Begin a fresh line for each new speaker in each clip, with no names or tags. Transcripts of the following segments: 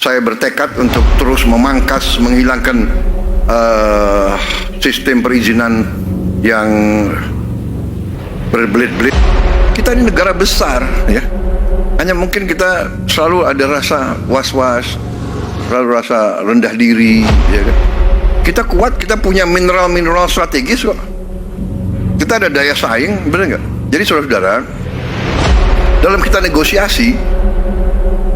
saya bertekad untuk terus memangkas, menghilangkan sistem perizinan yang berbelit-belit. Kita ini negara besar, ya. Hanya mungkin kita selalu ada rasa was-was, selalu rasa rendah diri, ya kan? Kita kuat, kita punya mineral-mineral strategis kok. Kita ada daya saing, benar nggak? Jadi saudara-saudara, dalam kita negosiasi,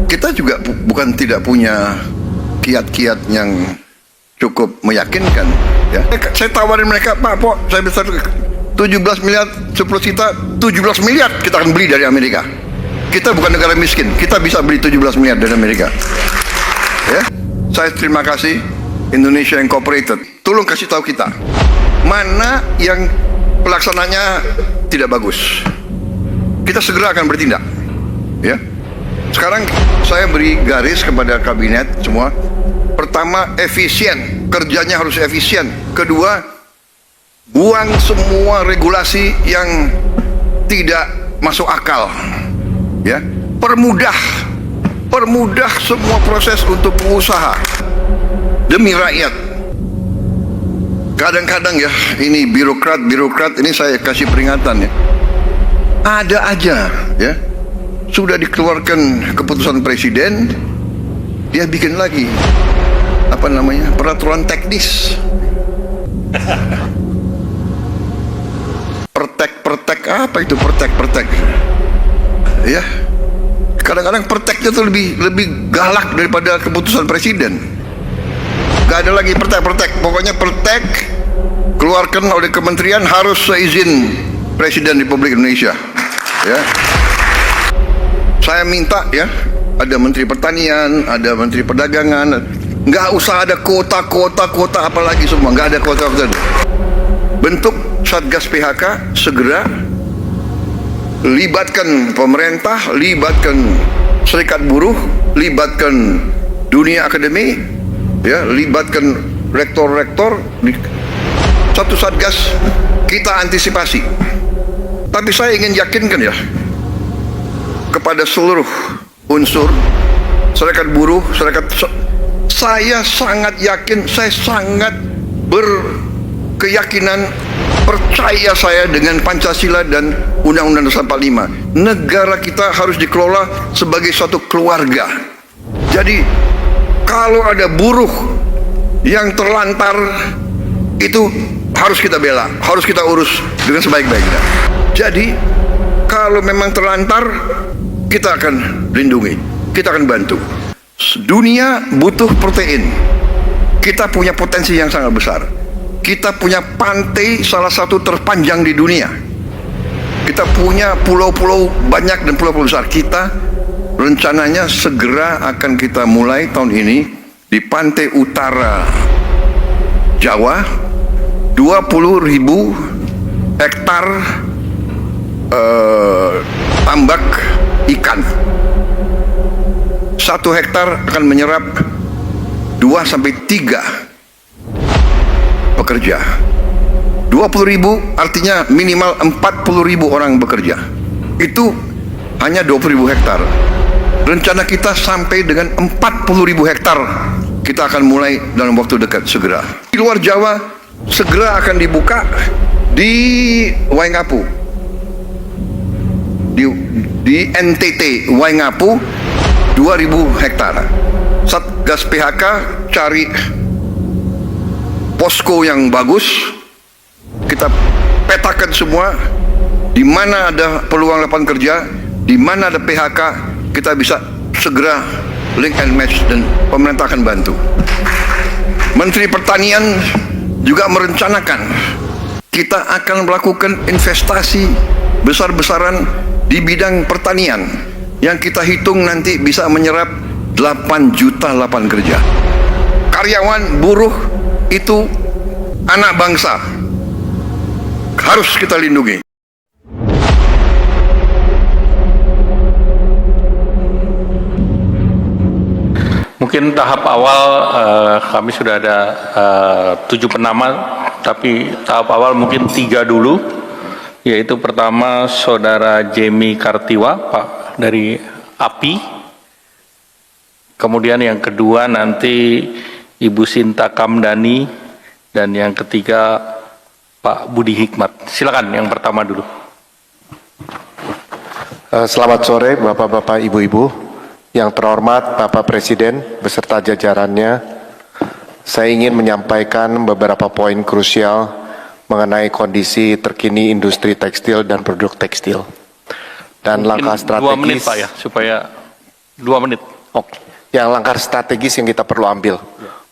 kita juga bukan tidak punya kiat-kiat yang cukup meyakinkan, ya. Saya tawarin mereka, Pak, saya besar 17 miliar, 10 juta, 17 miliar kita akan beli dari Amerika. Kita bukan negara miskin, kita bisa beli 17 miliar dari Amerika. Ya, saya terima kasih Indonesia Incorporated. Tolong kasih tahu kita mana yang pelaksananya tidak bagus. Kita segera akan bertindak. Ya. Sekarang saya beri garis kepada kabinet semua. Pertama, efisien, kerjanya harus efisien. Kedua, buang semua regulasi yang tidak masuk akal. Ya, permudah semua proses untuk pengusaha demi rakyat. Kadang-kadang ya, ini birokrat ini saya kasih peringatan, ya. Ada aja, ya, sudah dikeluarkan keputusan presiden, dia bikin lagi apa namanya, peraturan teknis. Pertek apa itu pertek? Ya, kadang-kadang perteknya tuh lebih galak daripada keputusan presiden. Gak ada lagi pertek. Pokoknya pertek keluarkan oleh kementerian harus seizin Presiden Republik Indonesia. Ya, saya minta, ya, ada Menteri Pertanian, ada Menteri Perdagangan, nggak usah ada kota apalagi semua, nggak ada kota. Bentuk Satgas PHK segera, libatkan pemerintah, libatkan serikat buruh, libatkan dunia akademi, ya, libatkan rektor-rektor. Satu Satgas kita antisipasi. Tapi saya ingin yakinkan, ya, kepada seluruh unsur serikat buruh, saya sangat yakin, saya sangat berkeyakinan, percaya saya dengan Pancasila dan Undang-Undang Dasar 45. Negara kita harus dikelola sebagai suatu keluarga. Jadi kalau ada buruh yang terlantar, itu harus kita bela, harus kita urus dengan sebaik-baiknya. Jadi kalau memang terlantar, kita akan lindungi, kita akan bantu. Dunia butuh protein. Kita punya potensi yang sangat besar. Kita punya pantai salah satu terpanjang di dunia. Kita punya pulau-pulau banyak dan pulau-pulau besar. Kita rencananya segera akan kita mulai tahun ini di pantai utara Jawa, 20.000 hektar tambak ikan. 1 hektar akan menyerap 2 sampai 3 pekerja. 20.000 artinya minimal 40.000 orang bekerja. Itu hanya 20.000 hektar. Rencana kita sampai dengan 40.000 hektar. Kita akan mulai dalam waktu dekat segera. Di luar Jawa segera akan dibuka di Waingapu, di NTT Waingapu, 2.000 hektar. Satgas PHK cari posko yang bagus, kita petakan semua di mana ada peluang lapangan kerja, di mana ada PHK, kita bisa segera link and match dan pemerintah akan bantu. Menteri Pertanian juga merencanakan kita akan melakukan investasi besar-besaran di bidang pertanian yang kita hitung nanti bisa menyerap 8 juta lapangan kerja. Karyawan, buruh itu anak bangsa, harus kita lindungi.
Mungkin tahap awal kami sudah ada 7 penama, tapi tahap awal mungkin 3 dulu, yaitu pertama Saudara Jemi Kartiwa, Pak, dari API. Kemudian yang kedua nanti Ibu Sinta Kamdani, dan yang ketiga Pak Budi Hikmat. Silakan yang pertama dulu.
Selamat sore Bapak-Bapak, Ibu-Ibu. Yang terhormat Bapak Presiden beserta jajarannya, saya ingin menyampaikan beberapa poin krusial mengenai kondisi terkini industri tekstil dan produk tekstil. Dan
Mungkin
langkah strategis.
2 menit Pak ya, supaya 2 menit.
Oke. Yang langkah strategis yang kita perlu ambil.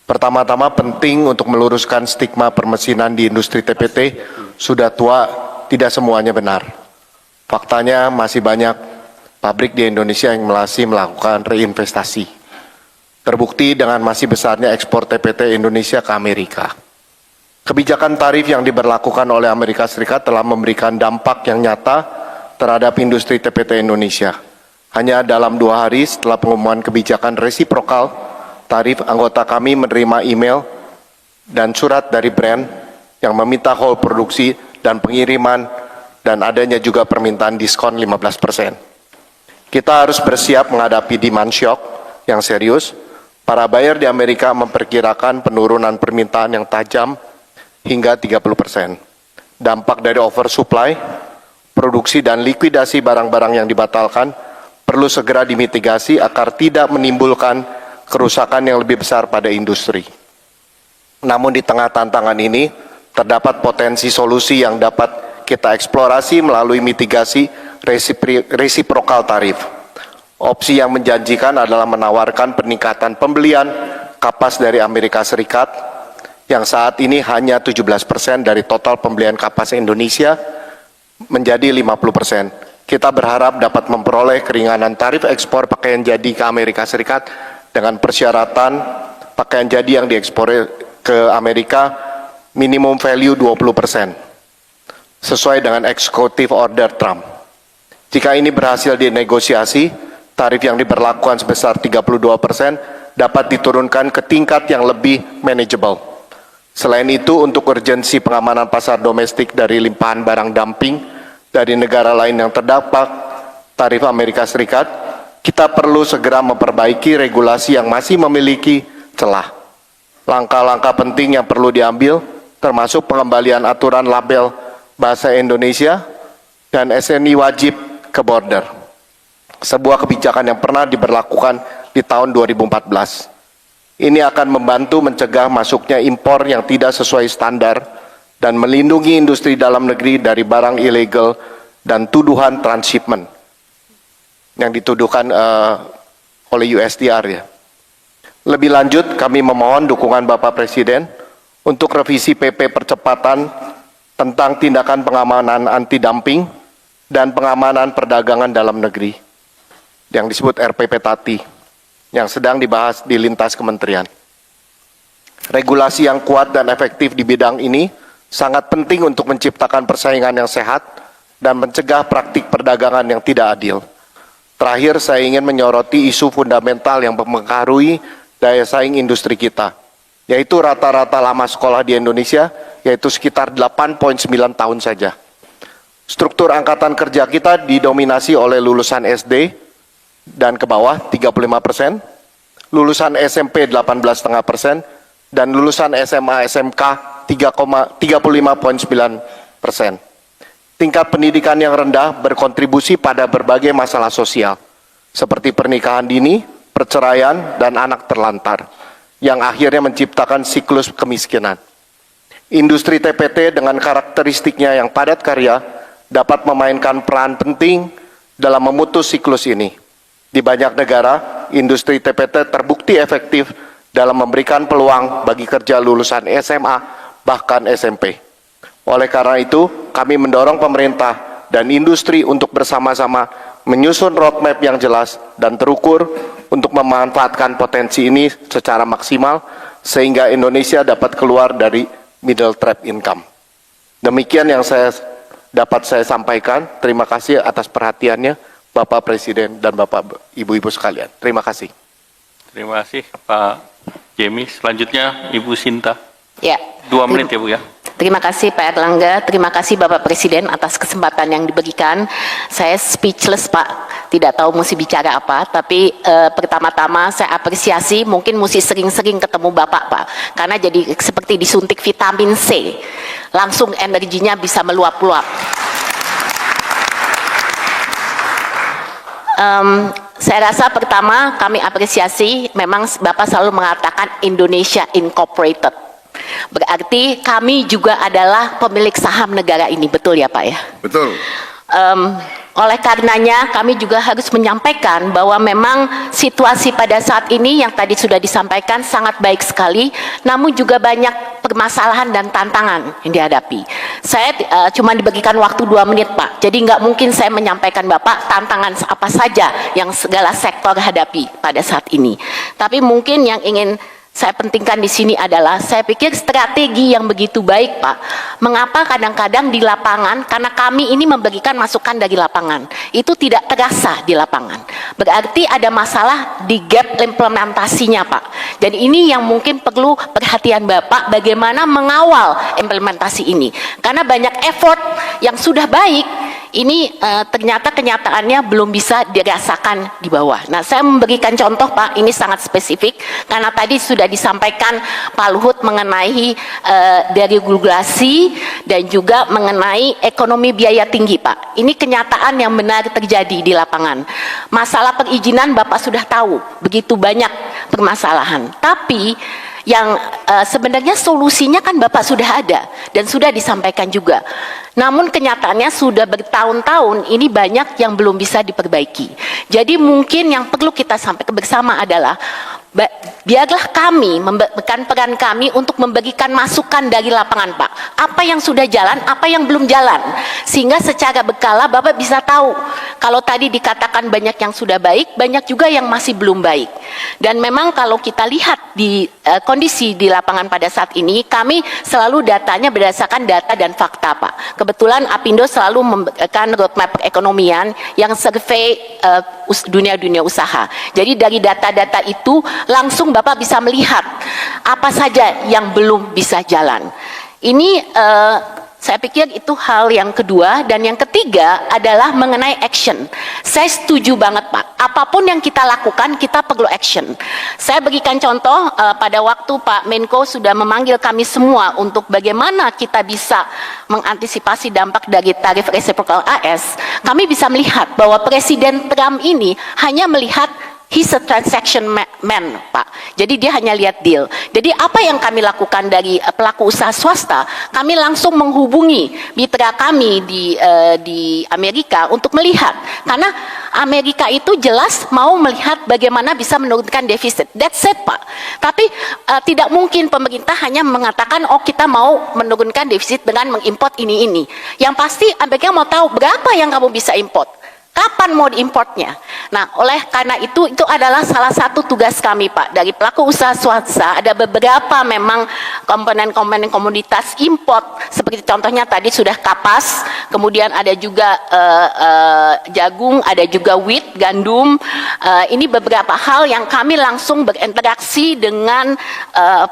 Pertama-tama penting untuk meluruskan stigma permesinan di industri TPT, sudah tua, tidak semuanya benar. Faktanya masih banyak pabrik di Indonesia yang masih melakukan reinvestasi. Terbukti dengan masih besarnya ekspor TPT Indonesia ke Amerika. Kebijakan tarif yang diberlakukan oleh Amerika Serikat telah memberikan dampak yang nyata terhadap industri TPT Indonesia. Hanya dalam 2 hari setelah pengumuman kebijakan resiprokal tarif, anggota kami menerima email dan surat dari brand yang meminta hold produksi dan pengiriman, dan adanya juga permintaan diskon 15%. Kita harus bersiap menghadapi demand shock yang serius. Para buyer di Amerika memperkirakan penurunan permintaan yang tajam hingga 30%. Dampak dari oversupply, produksi dan likuidasi barang-barang yang dibatalkan perlu segera dimitigasi agar tidak menimbulkan kerusakan yang lebih besar pada industri. Namun di tengah tantangan ini, terdapat potensi solusi yang dapat kita eksplorasi melalui mitigasi resiprokal tarif. Opsi yang menjanjikan adalah menawarkan peningkatan pembelian kapas dari Amerika Serikat yang saat ini hanya 17% dari total pembelian kapas Indonesia menjadi 50%. Kita berharap dapat memperoleh keringanan tarif ekspor pakaian jadi ke Amerika Serikat dengan persyaratan pakaian jadi yang diekspor ke Amerika minimum value 20%, sesuai dengan executive order Trump. Jika ini berhasil dinegosiasi, tarif yang diberlakukan sebesar 32% dapat diturunkan ke tingkat yang lebih manageable. Selain itu, untuk urgensi pengamanan pasar domestik dari limpahan barang dumping dari negara lain yang terdampak tarif Amerika Serikat, kita perlu segera memperbaiki regulasi yang masih memiliki celah. Langkah-langkah penting yang perlu diambil, termasuk pengembalian aturan label bahasa Indonesia dan SNI wajib ke border. Sebuah kebijakan yang pernah diberlakukan di tahun 2014. Ini akan membantu mencegah masuknya impor yang tidak sesuai standar dan melindungi industri dalam negeri dari barang ilegal dan tuduhan transshipment yang dituduhkan oleh USTR ya. Lebih lanjut, kami memohon dukungan Bapak Presiden untuk revisi PP percepatan tentang tindakan pengamanan anti-dumping dan pengamanan perdagangan dalam negeri yang disebut RPP Tati, yang sedang dibahas di lintas kementerian. Regulasi yang kuat dan efektif di bidang ini sangat penting untuk menciptakan persaingan yang sehat dan mencegah praktik perdagangan yang tidak adil. Terakhir, saya ingin menyoroti isu fundamental yang mempengaruhi daya saing industri kita, yaitu rata-rata lama sekolah di Indonesia, yaitu sekitar 8,9 tahun saja. Struktur angkatan kerja kita didominasi oleh lulusan SD dan ke bawah 35%, lulusan SMP 18,5%, dan lulusan SMA SMK 35,9%. Tingkat pendidikan yang rendah berkontribusi pada berbagai masalah sosial, seperti pernikahan dini, perceraian, dan anak terlantar, yang akhirnya menciptakan siklus kemiskinan. Industri TPT dengan karakteristiknya yang padat karya dapat memainkan peran penting dalam memutus siklus ini. Di banyak negara, industri TPT terbukti efektif dalam memberikan peluang bagi kerja lulusan SMA, bahkan SMP. Oleh karena itu, kami mendorong pemerintah dan industri untuk bersama-sama menyusun roadmap yang jelas dan terukur untuk memanfaatkan potensi ini secara maksimal, sehingga Indonesia dapat keluar dari middle trap income. Demikian yang dapat saya sampaikan. Terima kasih atas perhatiannya, Bapak Presiden dan Bapak Ibu-Ibu sekalian. Terima kasih.
Terima kasih Pak Jemi. Selanjutnya Ibu Sinta.
Ya.
2 menit ya Bu ya.
Terima kasih Pak Erlangga, terima kasih Bapak Presiden atas kesempatan yang diberikan. Saya speechless Pak, tidak tahu mesti bicara apa, tapi pertama-tama saya apresiasi, mungkin mesti sering-sering ketemu Bapak Pak, karena jadi seperti disuntik vitamin C, langsung energinya bisa meluap-luap. Saya rasa pertama kami apresiasi, memang Bapak selalu mengatakan Indonesia Incorporated. Berarti kami juga adalah pemilik saham negara ini, betul ya Pak ya?
Betul.
Oleh karenanya kami juga harus menyampaikan bahwa memang situasi pada saat ini yang tadi sudah disampaikan sangat baik sekali, namun juga banyak permasalahan dan tantangan yang dihadapi. Saya cuma diberikan waktu 2 menit Pak, jadi nggak mungkin saya menyampaikan Bapak tantangan apa saja yang segala sektor hadapi pada saat ini. Tapi mungkin yang ingin saya pentingkan di sini adalah, saya pikir strategi yang begitu baik Pak. Mengapa kadang-kadang di lapangan, karena kami ini memberikan masukan dari lapangan, itu tidak terasa di lapangan. Berarti ada masalah di gap implementasinya Pak. Jadi ini yang mungkin perlu perhatian Bapak, bagaimana mengawal implementasi ini. Karena banyak effort yang sudah baik, ini ternyata kenyataannya belum bisa dirasakan di bawah. Nah, saya memberikan contoh Pak, ini sangat spesifik, karena tadi sudah disampaikan Pak Luhut mengenai deregulasi dan juga mengenai ekonomi biaya tinggi Pak. Ini kenyataan yang benar terjadi di lapangan. Masalah perizinan Bapak sudah tahu, begitu banyak permasalahan. Tapi yang sebenarnya solusinya kan Bapak sudah ada dan sudah disampaikan juga. Namun kenyataannya sudah bertahun-tahun ini banyak yang belum bisa diperbaiki. Jadi mungkin yang perlu kita sampaikan bersama adalah biarlah kami memberikan peran kami untuk memberikan masukan dari lapangan Pak. Apa yang sudah jalan, apa yang belum jalan. Sehingga secara berkala Bapak bisa tahu, kalau tadi dikatakan banyak yang sudah baik, banyak juga yang masih belum baik. Dan memang kalau kita lihat di kondisi di lapangan pada saat ini, kami selalu datanya berdasarkan data dan fakta Pak. Kebetulan Apindo selalu memberikan roadmap perekonomian yang survei dunia usaha. Jadi dari data-data itu langsung Bapak bisa melihat apa saja yang belum bisa jalan. Ini saya pikir itu hal yang kedua. Dan yang ketiga adalah mengenai action. Saya setuju banget Pak, apapun yang kita lakukan kita perlu action. Saya berikan contoh pada waktu Pak Menko sudah memanggil kami semua untuk bagaimana kita bisa mengantisipasi dampak dari tarif reciprocal AS. Kami bisa melihat bahwa Presiden Trump ini hanya melihat he's a transaction man, Pak. Jadi dia hanya lihat deal. Jadi apa yang kami lakukan dari pelaku usaha swasta, kami langsung menghubungi mitra kami di Amerika untuk melihat. Karena Amerika itu jelas mau melihat bagaimana bisa menurunkan defisit. That's it, Pak. Tapi tidak mungkin pemerintah hanya mengatakan, oh kita mau menurunkan defisit dengan mengimport ini. Yang pasti Amerika mau tahu berapa yang kamu bisa import. Kapan mau diimportnya? Nah, oleh karena itu adalah salah satu tugas kami Pak. Dari pelaku usaha swasta ada beberapa memang komponen-komponen komoditas import. Seperti contohnya tadi sudah kapas, kemudian ada juga jagung, ada juga wheat, gandum. Ini beberapa hal yang kami langsung berinteraksi dengan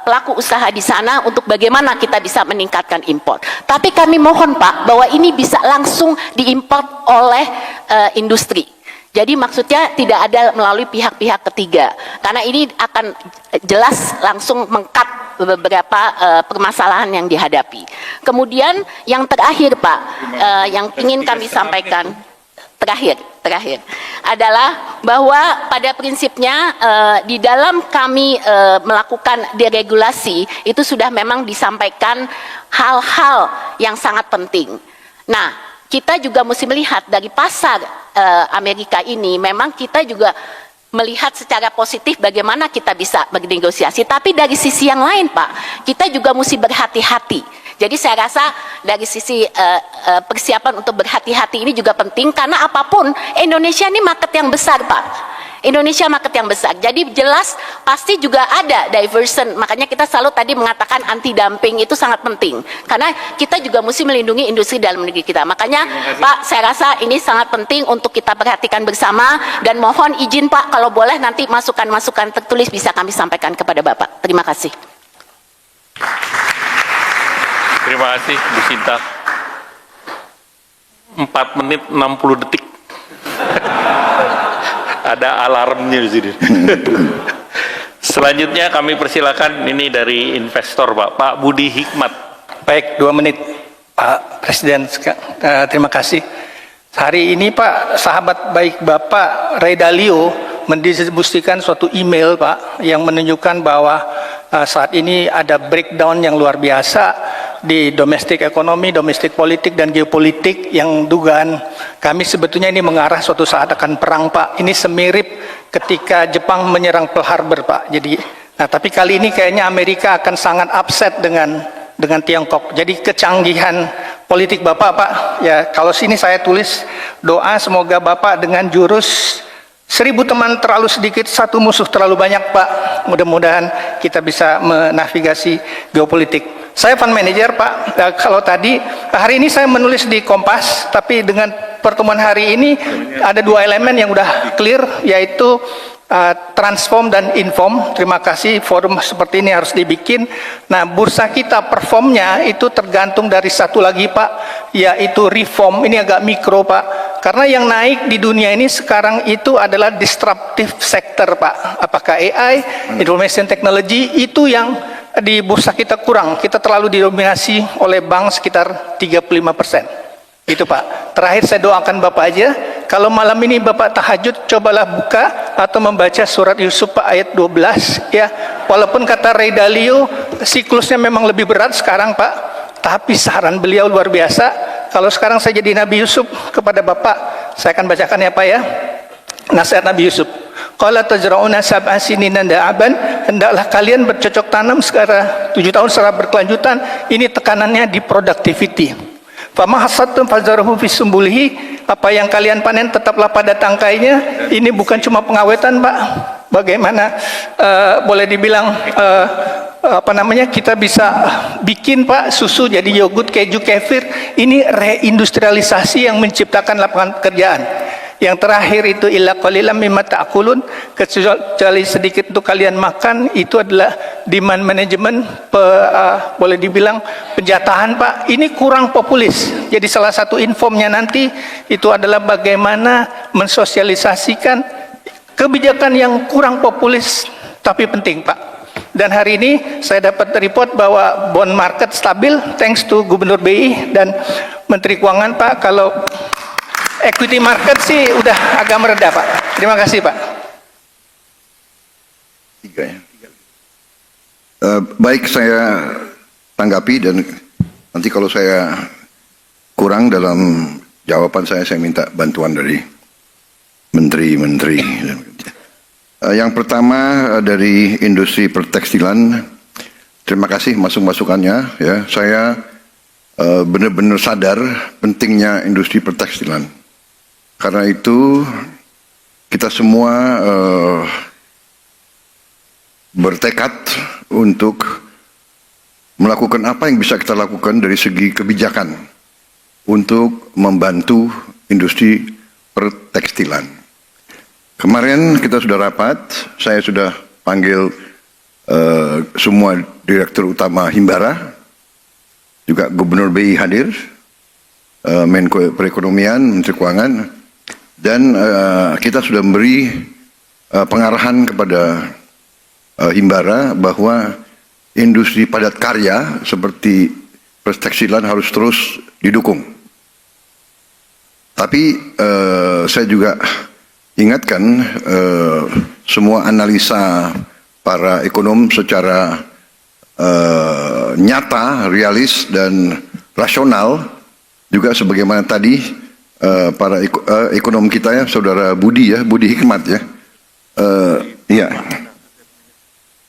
pelaku usaha di sana untuk bagaimana kita bisa meningkatkan import. Tapi kami mohon Pak, bahwa ini bisa langsung diimport oleh industri. Jadi maksudnya tidak ada melalui pihak-pihak ketiga. Karena ini akan jelas langsung meng-cut beberapa permasalahan yang dihadapi. Kemudian yang terakhir Pak, yang ingin kami sampaikan, terakhir adalah bahwa pada prinsipnya di dalam kami melakukan deregulasi itu sudah memang disampaikan hal-hal yang sangat penting. Nah, kita juga mesti melihat dari pasar Amerika ini, memang kita juga melihat secara positif bagaimana kita bisa bernegosiasi. Tapi dari sisi yang lain Pak, kita juga mesti berhati-hati. Jadi saya rasa dari sisi persiapan untuk berhati-hati ini juga penting, karena apapun Indonesia ini market yang besar Pak. Indonesia market yang besar, jadi jelas pasti juga ada diversion. Makanya kita selalu tadi mengatakan anti dumping itu sangat penting, karena kita juga mesti melindungi industri dalam negeri kita. Makanya Pak, saya rasa ini sangat penting untuk kita perhatikan bersama, dan mohon izin Pak, kalau boleh nanti masukan-masukan tertulis bisa kami sampaikan kepada Bapak. Terima kasih.
Terima kasih Bu Sinta. 4 menit 60 detik. Ada alarmnya di sini. Selanjutnya kami persilakan ini dari investor Pak Budi Hikmat.
Baik, 2 menit Pak Presiden. Terima kasih. Hari ini Pak, sahabat baik Bapak Ray Dalio mendistribusikan suatu email Pak yang menunjukkan bahwa saat ini ada breakdown yang luar biasa di domestik ekonomi, domestik politik dan geopolitik yang dugaan kami sebetulnya ini mengarah suatu saat akan perang Pak. Ini semirip ketika Jepang menyerang Pearl Harbor Pak. Jadi, tapi kali ini kayaknya Amerika akan sangat upset dengan Tiongkok. Jadi kecanggihan politik Bapak Pak, ya kalau sini saya tulis doa semoga Bapak dengan jurus 1000 teman terlalu sedikit, 1 musuh terlalu banyak Pak. Mudah-mudahan kita bisa menavigasi geopolitik. Saya fund manager Pak. Kalau tadi hari ini saya menulis di Kompas, tapi dengan pertemuan hari ini ada 2 elemen yang udah clear, yaitu transform dan inform. Terima kasih, forum seperti ini harus dibikin. Nah, bursa kita performnya itu tergantung dari satu lagi Pak, yaitu reform. Ini agak mikro Pak, karena yang naik di dunia ini sekarang itu adalah disruptive sector Pak. Apakah AI, information technology, itu yang di bursa kita kurang. Kita terlalu didominasi oleh bank sekitar 35%. Itu Pak. Terakhir saya doakan Bapak aja, kalau malam ini Bapak tahajud, cobalah buka atau membaca surat Yusuf Pak ayat 12 ya. Walaupun kata Ray Dalio siklusnya memang lebih berat sekarang Pak, tapi saran beliau luar biasa. Kalau sekarang saya jadi Nabi Yusuf kepada Bapak, saya akan bacakan ya Pak ya. Nasihat Nabi Yusuf. Qala tajra'una sab'a sinina da'aban, hendaklah kalian bercocok tanam secara 7 tahun secara berkelanjutan. Ini tekanannya di productivity. Fama hasadtum fazarhu fi sumbulihi, apa yang kalian panen tetaplah pada tangkainya. Ini bukan cuma pengawetan Pak. Bagaimana boleh dibilang kita bisa bikin Pak susu jadi yogurt, keju, kefir. Ini reindustrialisasi yang menciptakan lapangan pekerjaan. Yang terakhir itu illa qalilan mimma ta'kulun, kecuali sedikit untuk kalian makan. Itu adalah demand management, boleh dibilang penjatahan Pak. Ini kurang populis. Jadi salah satu informnya nanti itu adalah bagaimana mensosialisasikan kebijakan yang kurang populis tapi penting Pak. Dan hari ini saya dapat report bahwa bond market stabil thanks to Gubernur BI dan Menteri Keuangan Pak. Kalau equity market sih udah agak mereda Pak. Terima kasih Pak.
3 ya. Baik, saya tanggapi dan nanti kalau saya kurang dalam jawaban saya minta bantuan dari menteri-menteri. Yang pertama dari industri pertekstilan, terima kasih masukannya. Ya, saya benar-benar sadar pentingnya industri pertekstilan. Karena itu kita semua bertekad untuk melakukan apa yang bisa kita lakukan dari segi kebijakan untuk membantu industri pertekstilan. Kemarin kita sudah rapat, saya sudah panggil semua direktur utama Himbara, juga Gubernur BI hadir, Menko Perekonomian, Menteri Keuangan, dan kita sudah memberi pengarahan kepada Himbara bahwa industri padat karya seperti pertekstilan harus terus didukung. Tapi saya juga ingatkan semua analisa para ekonom secara nyata, realis dan rasional, juga sebagaimana tadi para ekonom kita ya, Saudara Budi ya, Budi Hikmat ya, iya,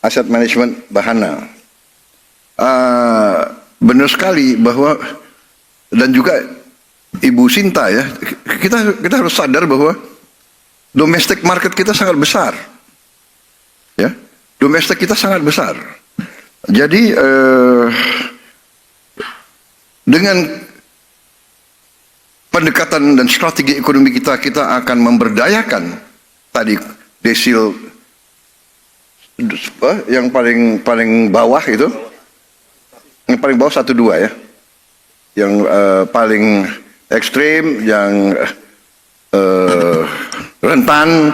aset manajemen Bahana, benar sekali bahwa, dan juga Ibu Sinta ya, kita harus sadar bahwa domestic market kita sangat besar, ya, domestik kita sangat besar. Jadi dengan pendekatan dan strategi ekonomi kita akan memberdayakan tadi desil yang paling bawah itu, yang paling bawah 1-2 ya, yang paling ekstrim, yang rentan,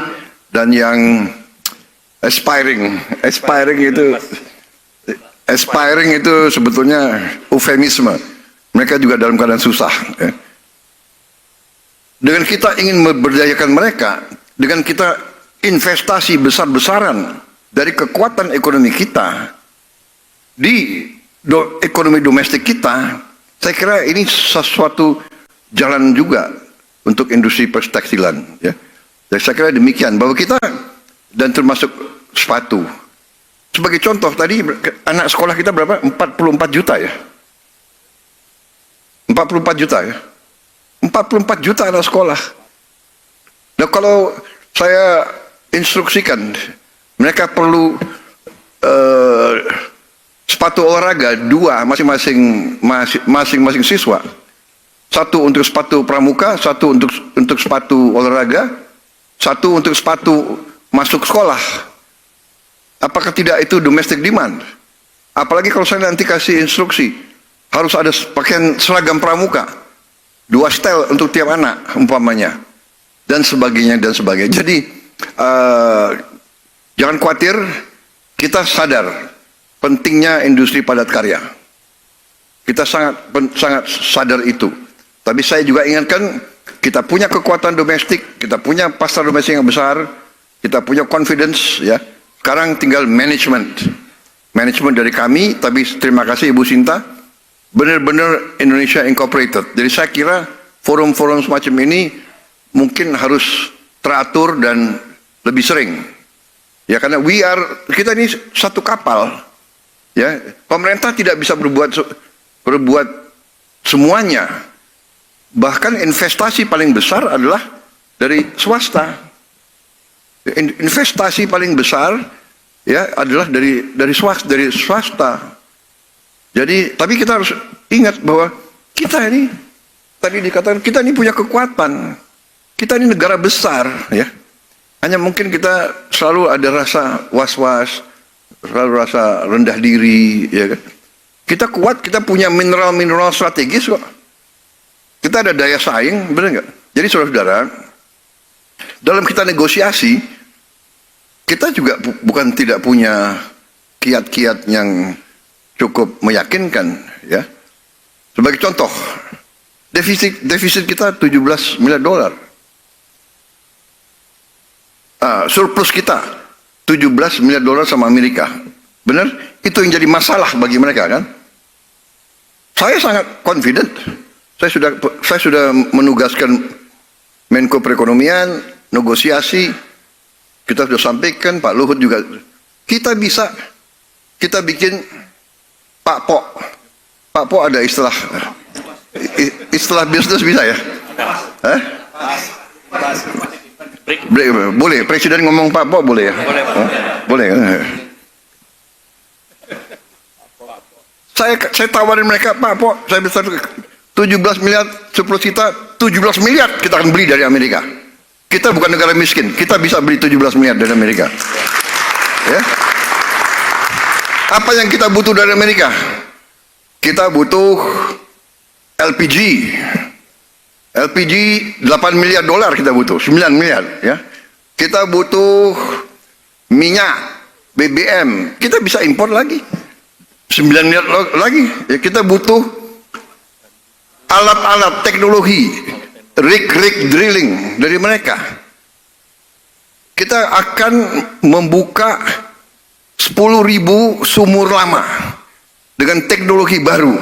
dan yang aspiring. Aspiring itu sebetulnya eufemisme. Mereka juga dalam keadaan susah. Ya. Dengan kita ingin memberdayakan mereka, dengan kita investasi besar-besaran dari kekuatan ekonomi kita di ekonomi domestik kita, saya kira ini sesuatu jalan juga untuk industri perstekstilan. Ya. Jadi saya kira demikian, bahwa kita, dan termasuk sepatu. Sebagai contoh tadi, anak sekolah kita berapa? 44 juta ya? 44 juta ya? 44 juta anak sekolah. Nah kalau saya instruksikan, mereka perlu sepatu olahraga 2 masing-masing siswa. 1 untuk sepatu pramuka, 1 untuk sepatu olahraga, 1 untuk sepatu masuk sekolah. Apakah tidak itu domestic demand? Apalagi kalau saya nanti kasih instruksi, harus ada pakaian seragam pramuka. 2 setel untuk tiap anak umpamanya, dan sebagainya dan sebagainya. Jadi jangan khawatir, kita sadar pentingnya industri padat karya. Kita sangat sadar itu. Tapi saya juga ingatkan, kita punya kekuatan domestik, kita punya pasar domestik yang besar, kita punya confidence ya. Sekarang tinggal manajemen dari kami. Tapi terima kasih Ibu Sinta, benar-benar Indonesia Incorporated. Jadi saya kira forum-forum semacam ini mungkin harus teratur dan lebih sering. Ya karena kita ini satu kapal. Ya, pemerintah tidak bisa berbuat semuanya. Bahkan investasi paling besar adalah dari swasta. Investasi paling besar ya adalah dari swasta. Jadi, tapi kita harus ingat bahwa kita ini, tadi dikatakan, kita ini punya kekuatan. Kita ini negara besar, ya. Hanya mungkin kita selalu ada rasa was-was, selalu rasa rendah diri, ya kan. Kita kuat, kita punya mineral-mineral strategis kok. Kita ada daya saing, benar nggak? Jadi saudara-saudara, dalam kita negosiasi, kita juga bukan tidak punya kiat-kiat yang cukup meyakinkan, ya. Sebagai contoh, defisit kita 17 miliar dolar. Surplus kita 17 miliar dolar sama Amerika. Benar? Itu yang jadi masalah bagi mereka kan? Saya sangat confident. Saya sudah menugaskan Menko Perekonomian, negosiasi. Kita sudah sampaikan, Pak Luhut juga. Kita bikin Pak Po ada istilah bisnis bisa ya? Boleh, Presiden ngomong Pak Po boleh ya? Boleh. Saya tawarin mereka, Pak Po, saya besar 17 miliar surplus kita, 17 miliar kita akan beli dari Amerika. Kita bukan negara miskin, kita bisa beli 17 miliar dari Amerika. Ya. Apa yang kita butuh dari Amerika? Kita butuh LPG. LPG 8 miliar dolar kita butuh, 9 miliar ya. Kita butuh minyak, BBM. Kita bisa impor lagi. 9 miliar lagi. Ya, kita butuh alat-alat teknologi, rig drilling dari mereka. Kita akan membuka 10.000 sumur lama dengan teknologi baru.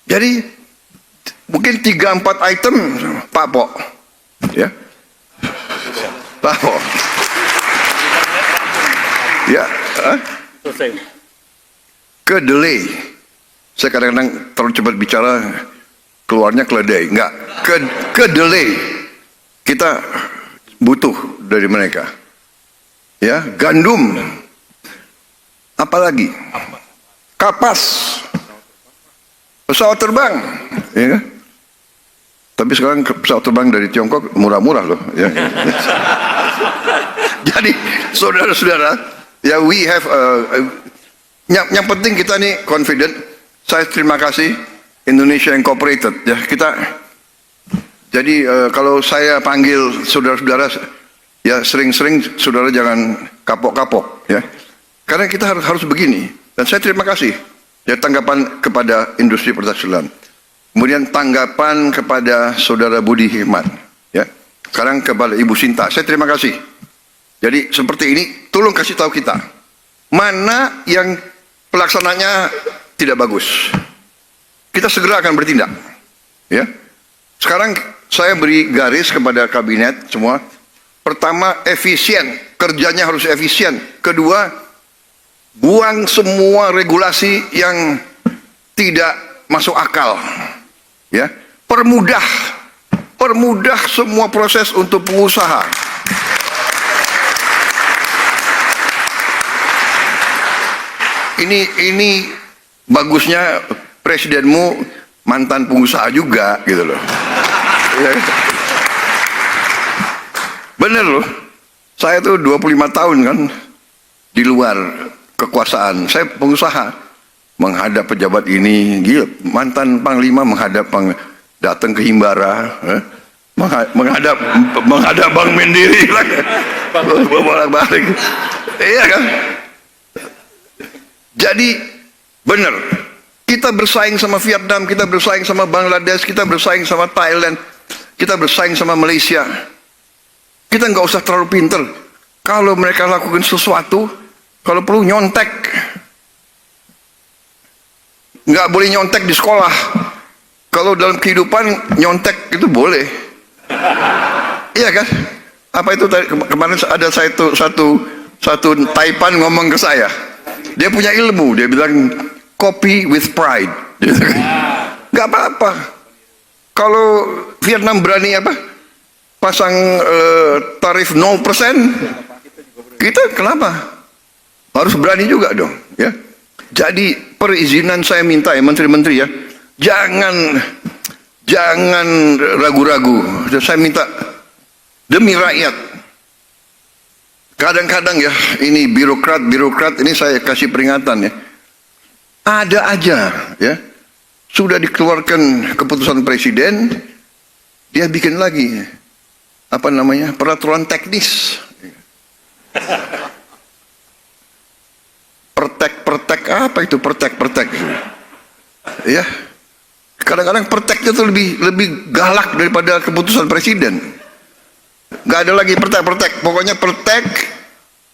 Jadi mungkin 3-4 item Pak Po, ya, Pak Po, ya, kedelai. Saya kadang-kadang terlalu cepat bicara, keluarnya keledai. Enggak, kedelai kita butuh dari mereka. Ya, gandum, apalagi kapas, pesawat terbang, ya. Tapi sekarang pesawat terbang dari Tiongkok murah-murah loh, ya. Jadi saudara-saudara, ya we have yang penting kita nih confident. saya terima kasih Indonesia Incorporated ya. Jadi kalau saya panggil saudara-saudara ya sering-sering saudara jangan kapok-kapok ya. Karena kita harus begini. Dan saya terima kasih ya tanggapan kepada industri pertekstilan. Kemudian tanggapan kepada saudara Budi Hikmat ya. Sekarang kepada Ibu Sinta. Saya terima kasih. Jadi seperti ini tolong kasih tahu kita mana yang pelaksananya tidak bagus. Kita segera akan bertindak. Ya. Sekarang saya beri garis kepada kabinet semua. Pertama, efisien. Kerjanya harus efisien. Kedua, buang semua regulasi yang tidak masuk akal. Ya. Permudah semua proses untuk pengusaha. Ini bagusnya presidenmu mantan pengusaha juga gitu loh. Bener loh. Saya tuh 25 tahun kan di luar kekuasaan. Saya pengusaha menghadap pejabat ini, gila. Mantan panglima menghadap datang ke Himbara, menghadap Bank Mandiri lah. Bolak-balik. Iya kan? Jadi benar, kita bersaing sama Vietnam, kita bersaing sama Bangladesh, kita bersaing sama Thailand, kita bersaing sama Malaysia. Kita nggak usah terlalu pinter. Kalau mereka lakukan sesuatu, kalau perlu nyontek, nggak boleh nyontek di sekolah. Kalau dalam kehidupan nyontek itu boleh. Iya kan? Apa itu kemarin ada satu Taipan ngomong ke saya. Dia punya ilmu, dia bilang copy with pride. Gak apa-apa. Kalau Vietnam berani apa? Pasang tarif 0%, kita kenapa? Harus berani juga dong. Ya. Jadi perizinan saya minta ya menteri-menteri ya, jangan ragu-ragu. Saya minta demi rakyat. Kadang-kadang ya, ini birokrat ini saya kasih peringatan ya. Ada aja ya. Sudah dikeluarkan keputusan presiden, dia bikin lagi apa namanya? Peraturan teknis. Pertek apa itu pertek? Ya. Kadang-kadang perteknya tuh lebih galak daripada keputusan presiden. Gak ada lagi pertek. Pokoknya pertek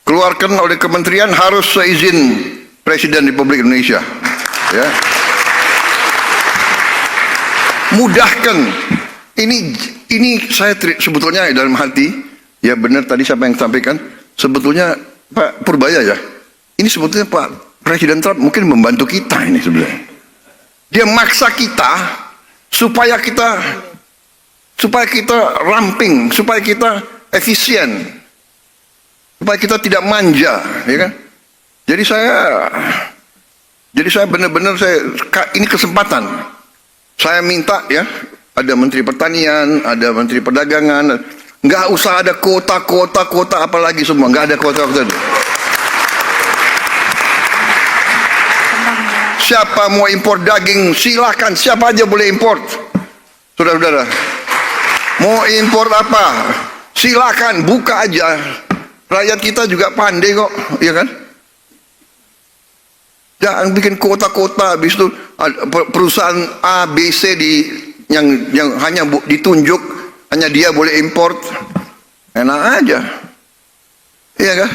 keluarkan oleh kementerian harus seizin Presiden Republik Indonesia. Ya. Mudahkan. Ini saya sebetulnya dalam hati, ya benar tadi siapa yang sampaikan, sebetulnya Pak Purbaya ya. Ini sebetulnya Pak Presiden Trump mungkin membantu kita ini sebenarnya. Dia maksa kita supaya kita ramping, supaya kita efisien, supaya kita tidak manja, ya kan? Jadi saya benar-benar ini kesempatan. Saya minta ya, ada Menteri Pertanian, ada Menteri Perdagangan, nggak usah ada kuota apalagi semua, nggak ada kuota. Siapa mau impor daging silakan, siapa aja boleh impor, saudara-saudara. Mau impor apa? Silakan, buka aja. Rakyat kita juga pandai kok, ya kan? Jangan bikin kota-kota, habis itu perusahaan A, B, C yang hanya ditunjuk, hanya dia boleh import. Enak aja. Iya kan?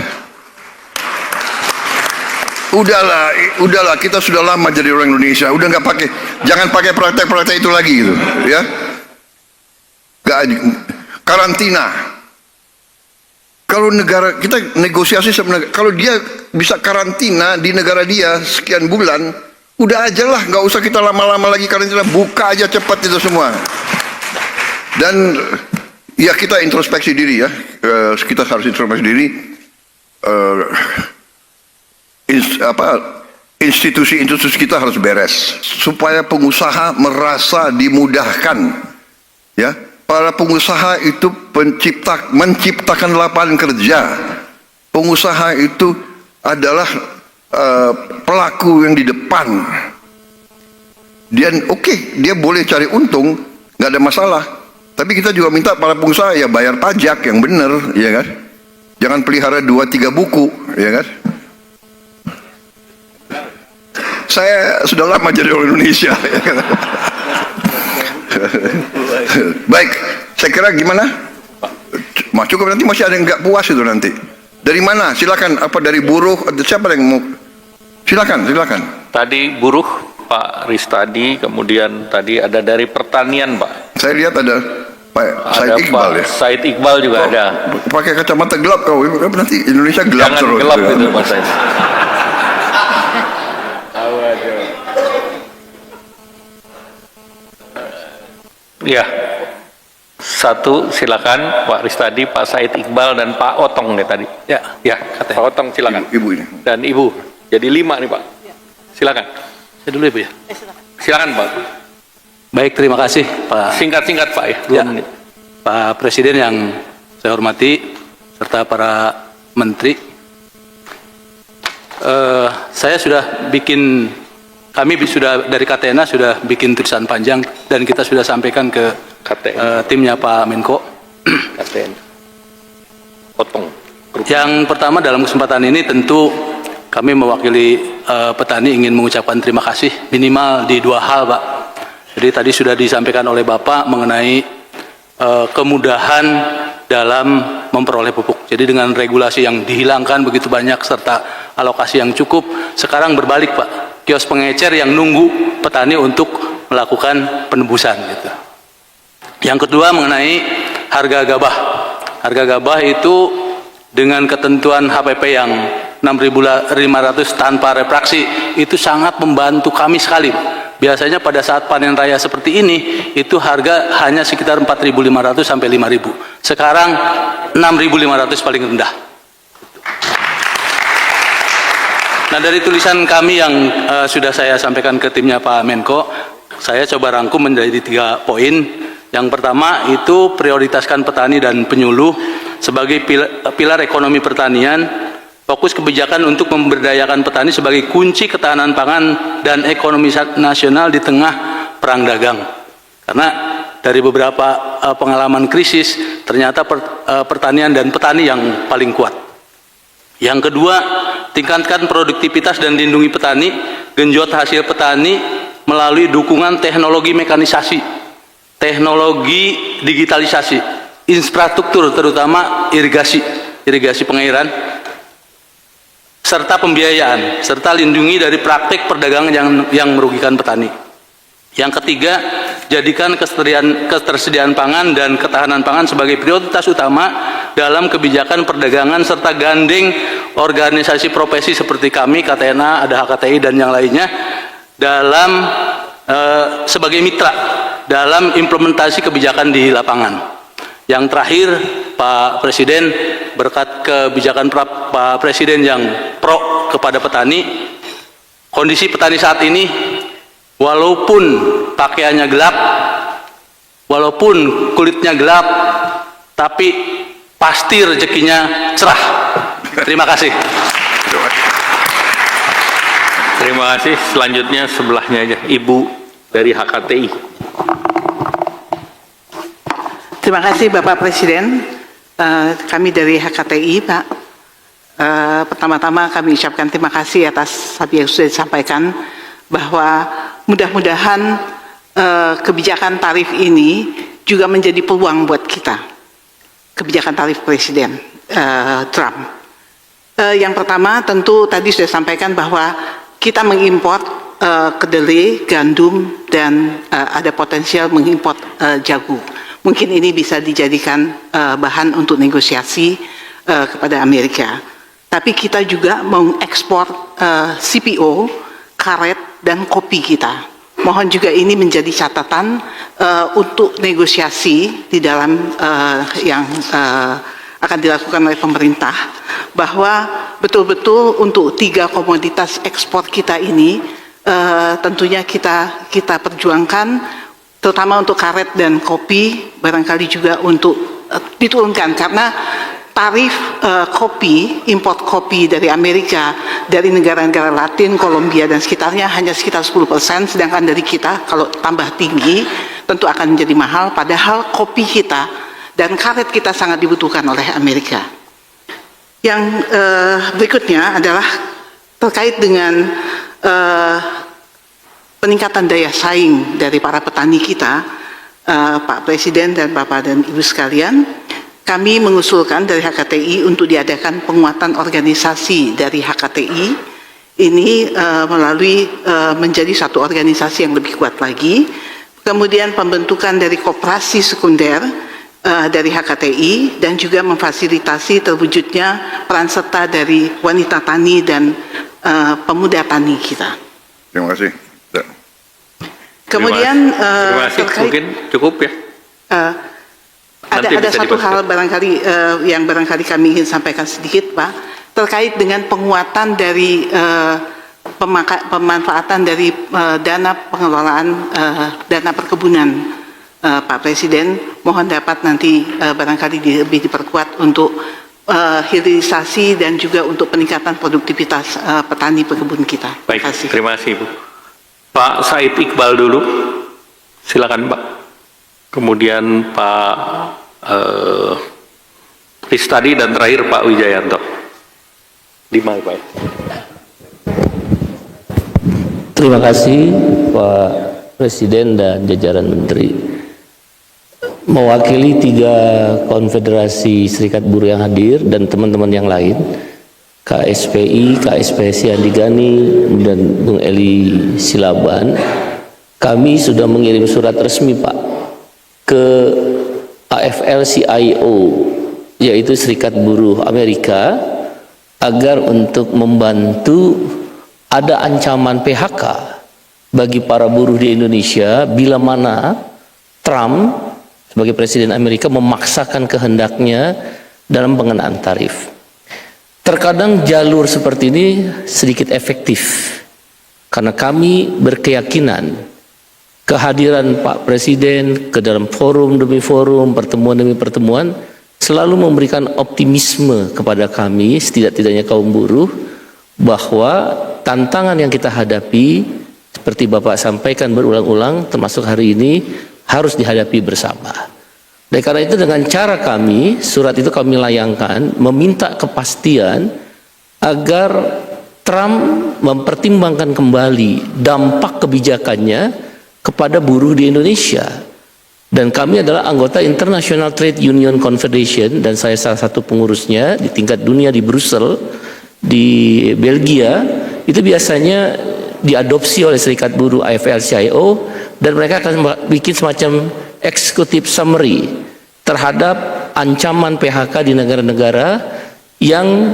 Udahlah, kita sudah lama jadi orang Indonesia. Udah nggak pakai, jangan pakai praktek-praktek itu lagi gitu, ya. Karantina. Kalau negara kita negosiasi sebenarnya, kalau dia bisa karantina di negara dia sekian bulan, udah aja lah, nggak usah kita lama-lama lagi karantina, buka aja cepat itu semua. Dan ya kita introspeksi diri ya, kita harus introspeksi diri. Institusi kita harus beres supaya pengusaha merasa dimudahkan, ya. Para pengusaha itu menciptakan lapangan kerja. Pengusaha itu adalah pelaku yang di depan. Dia dia boleh cari untung, nggak ada masalah. Tapi kita juga minta para pengusaha ya bayar pajak yang benar, ya kan? Jangan pelihara 2-3 buku, ya kan? Saya sudah lama jadi orang Indonesia. Ya kan? Baik, saya kira gimana? Cukup, nanti masih ada yang nggak puas itu nanti. Dari mana? Silakan. Apa dari buruh? Siapa yang mau? Silakan.
Tadi buruh Pak Ristadi, kemudian tadi ada dari pertanian Pak.
Saya lihat ada Pak Said
Ada
Iqbal
Pak
ya.
Said Iqbal juga ada.
Pakai kacamata gelap kau. Nanti Indonesia gelap
Jangan
terus.
gelap
ya.
itu Pak Said. Ya, satu silakan Pak Ristadi, Pak Said Iqbal dan Pak Otong nih tadi. Ya, Pak Otong silakan.
Ibu ini.
Dan Ibu, jadi 5 nih Pak. Silakan.
Saya dulu ya Bu ya.
Silakan Pak.
Baik, terima kasih Pak.
Singkat-singkat Pak ya. 2 menit.
Pak Presiden yang saya hormati serta para menteri. Kami sudah dari KTNA sudah bikin tulisan panjang dan kita sudah sampaikan ke timnya Pak Menko.
KTN. Potong.
Yang pertama dalam kesempatan ini tentu kami mewakili petani ingin mengucapkan terima kasih minimal di 2 hal Pak. Jadi tadi sudah disampaikan oleh Bapak mengenai kemudahan dalam memperoleh pupuk. Jadi dengan regulasi yang dihilangkan begitu banyak serta alokasi yang cukup, sekarang berbalik Pak. Kios pengecer yang nunggu petani untuk melakukan penebusan gitu. Yang kedua mengenai harga gabah. Harga gabah itu dengan ketentuan HPP yang 6.500 tanpa refraksi itu sangat membantu kami sekali. Biasanya pada saat panen raya seperti ini itu harga hanya sekitar 4.500 sampai 5.000. Sekarang 6.500 paling rendah. Nah dari tulisan kami yang sudah saya sampaikan ke timnya Pak Menko, saya coba rangkum menjadi 3 poin. Yang pertama itu prioritaskan petani dan penyuluh sebagai pilar ekonomi pertanian. Fokus kebijakan untuk memberdayakan petani sebagai kunci ketahanan pangan dan ekonomi nasional di tengah perang dagang. Karena dari beberapa pengalaman krisis, ternyata pertanian dan petani yang paling kuat. Yang kedua, tingkatkan produktivitas dan lindungi petani, genjot hasil petani melalui dukungan teknologi mekanisasi, teknologi digitalisasi, infrastruktur terutama irigasi pengairan, serta pembiayaan, serta lindungi dari praktik perdagangan yang merugikan petani. Yang ketiga, jadikan ketersediaan pangan dan ketahanan pangan sebagai prioritas utama dalam kebijakan perdagangan serta gandeng organisasi profesi seperti kami, KTNA, ada HKTI dan yang lainnya dalam sebagai mitra dalam implementasi kebijakan di lapangan. Yang terakhir, Pak Presiden, berkat kebijakan Pak Presiden yang pro kepada petani, kondisi petani saat ini walaupun pakaiannya gelap, walaupun kulitnya gelap, tapi pasti rezekinya cerah. Terima kasih.
Terima kasih. Selanjutnya sebelahnya aja, Ibu dari HKTI.
Terima kasih Bapak Presiden. Kami dari HKTI Pak. Pertama-tama kami ucapkan terima kasih atas tadi yang sudah disampaikan bahwa mudah-mudahan kebijakan tarif ini juga menjadi peluang buat kita. Kebijakan tarif Presiden Trump. Yang pertama tentu tadi sudah disampaikan bahwa kita mengimpor kedelai, gandum, dan ada potensial mengimpor jagung. Mungkin ini bisa dijadikan bahan untuk negosiasi kepada Amerika. Tapi kita juga mengekspor CPO, karet, dan kopi kita. Mohon juga ini menjadi catatan untuk negosiasi di dalam yang akan dilakukan oleh pemerintah, bahwa betul-betul untuk 3 komoditas ekspor kita ini tentunya kita perjuangkan, terutama untuk karet dan kopi, barangkali juga untuk diturunkan, karena tarif kopi, import kopi dari Amerika, dari negara-negara Latin, Kolombia dan sekitarnya hanya sekitar 10%, sedangkan dari kita kalau tambah tinggi tentu akan menjadi mahal, padahal kopi kita dan karet kita sangat dibutuhkan oleh Amerika. Yang berikutnya adalah terkait dengan peningkatan daya saing dari para petani kita, Pak Presiden dan Bapak dan Ibu sekalian, kami mengusulkan dari HKTI untuk diadakan penguatan organisasi dari HKTI ini melalui menjadi satu organisasi yang lebih kuat lagi. Kemudian pembentukan dari koperasi sekunder dari HKTI dan juga memfasilitasi terwujudnya peran serta dari wanita tani dan pemuda tani kita.
Terima kasih.
Kemudian
terima kasih. Mungkin cukup ya.
Ada satu hal barangkali yang barangkali kami ingin sampaikan sedikit, Pak, terkait dengan penguatan dari pemanfaatan dari dana pengelolaan dana perkebunan, Pak Presiden. Mohon dapat nanti barangkali lebih diperkuat untuk hilirisasi dan juga untuk peningkatan produktivitas petani pekebun kita.
Baik,
Terima kasih.
terima kasih Bu. Pak Said Iqbal dulu, silakan Pak. Kemudian Pak Ristadi dan terakhir Pak Wijayanto. 5 Pak.
Terima kasih Pak Presiden dan jajaran Menteri. Mewakili 3 konfederasi serikat buruh yang hadir dan teman-teman yang lain, KSPI, KSPSI Andi Gani, dan Bung Eli Silaban, kami sudah mengirim surat resmi Pak ke AFL-CIO, yaitu Serikat Buruh Amerika, agar untuk membantu ada ancaman PHK bagi para buruh di Indonesia bila mana Trump sebagai Presiden Amerika memaksakan kehendaknya dalam pengenaan tarif. Terkadang jalur seperti ini sedikit efektif karena kami berkeyakinan kehadiran Pak Presiden ke dalam forum demi forum, pertemuan demi pertemuan selalu memberikan optimisme kepada kami, setidak-tidaknya kaum buruh, bahwa tantangan yang kita hadapi seperti Bapak sampaikan berulang-ulang termasuk hari ini harus dihadapi bersama. Dan karena itu dengan cara kami, surat itu kami layangkan meminta kepastian agar Trump mempertimbangkan kembali dampak kebijakannya kepada buruh di Indonesia. Dan kami adalah anggota International Trade Union Confederation dan saya salah satu pengurusnya di tingkat dunia di Brussel, di Belgia. Itu biasanya diadopsi oleh Serikat Buruh AFL-CIO dan mereka akan bikin semacam executive summary terhadap ancaman PHK di negara-negara yang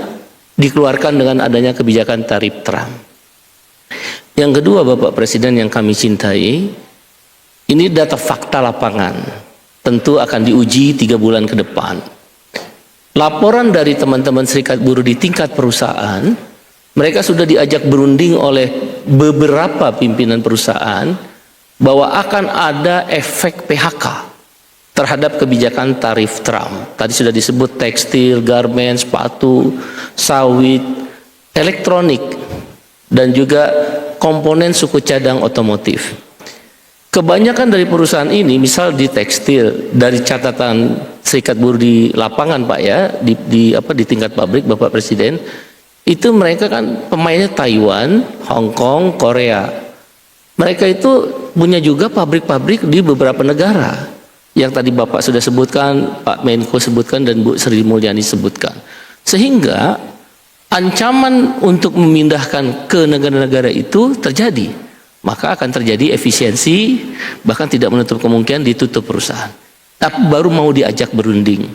dikeluarkan dengan adanya kebijakan tarif Trump. Yang kedua, Bapak Presiden yang kami cintai, ini data fakta lapangan, tentu akan diuji 3 bulan ke depan. Laporan dari teman-teman serikat buruh di tingkat perusahaan, mereka sudah diajak berunding oleh beberapa pimpinan perusahaan bahwa akan ada efek PHK terhadap kebijakan tarif Trump. Tadi sudah disebut tekstil, garmen, sepatu, sawit, elektronik, dan juga komponen suku cadang otomotif. Kebanyakan dari perusahaan ini, misal di tekstil, dari catatan serikat buruh di lapangan Pak ya, di tingkat pabrik Bapak Presiden, itu mereka kan pemainnya Taiwan, Hong Kong, Korea. Mereka itu punya juga pabrik-pabrik di beberapa negara yang tadi Bapak sudah sebutkan, Pak Menko sebutkan, dan Bu Sri Mulyani sebutkan. Sehingga ancaman untuk memindahkan ke negara-negara itu terjadi, maka akan terjadi efisiensi, bahkan tidak menutup kemungkinan ditutup perusahaan. Tapi baru mau diajak berunding.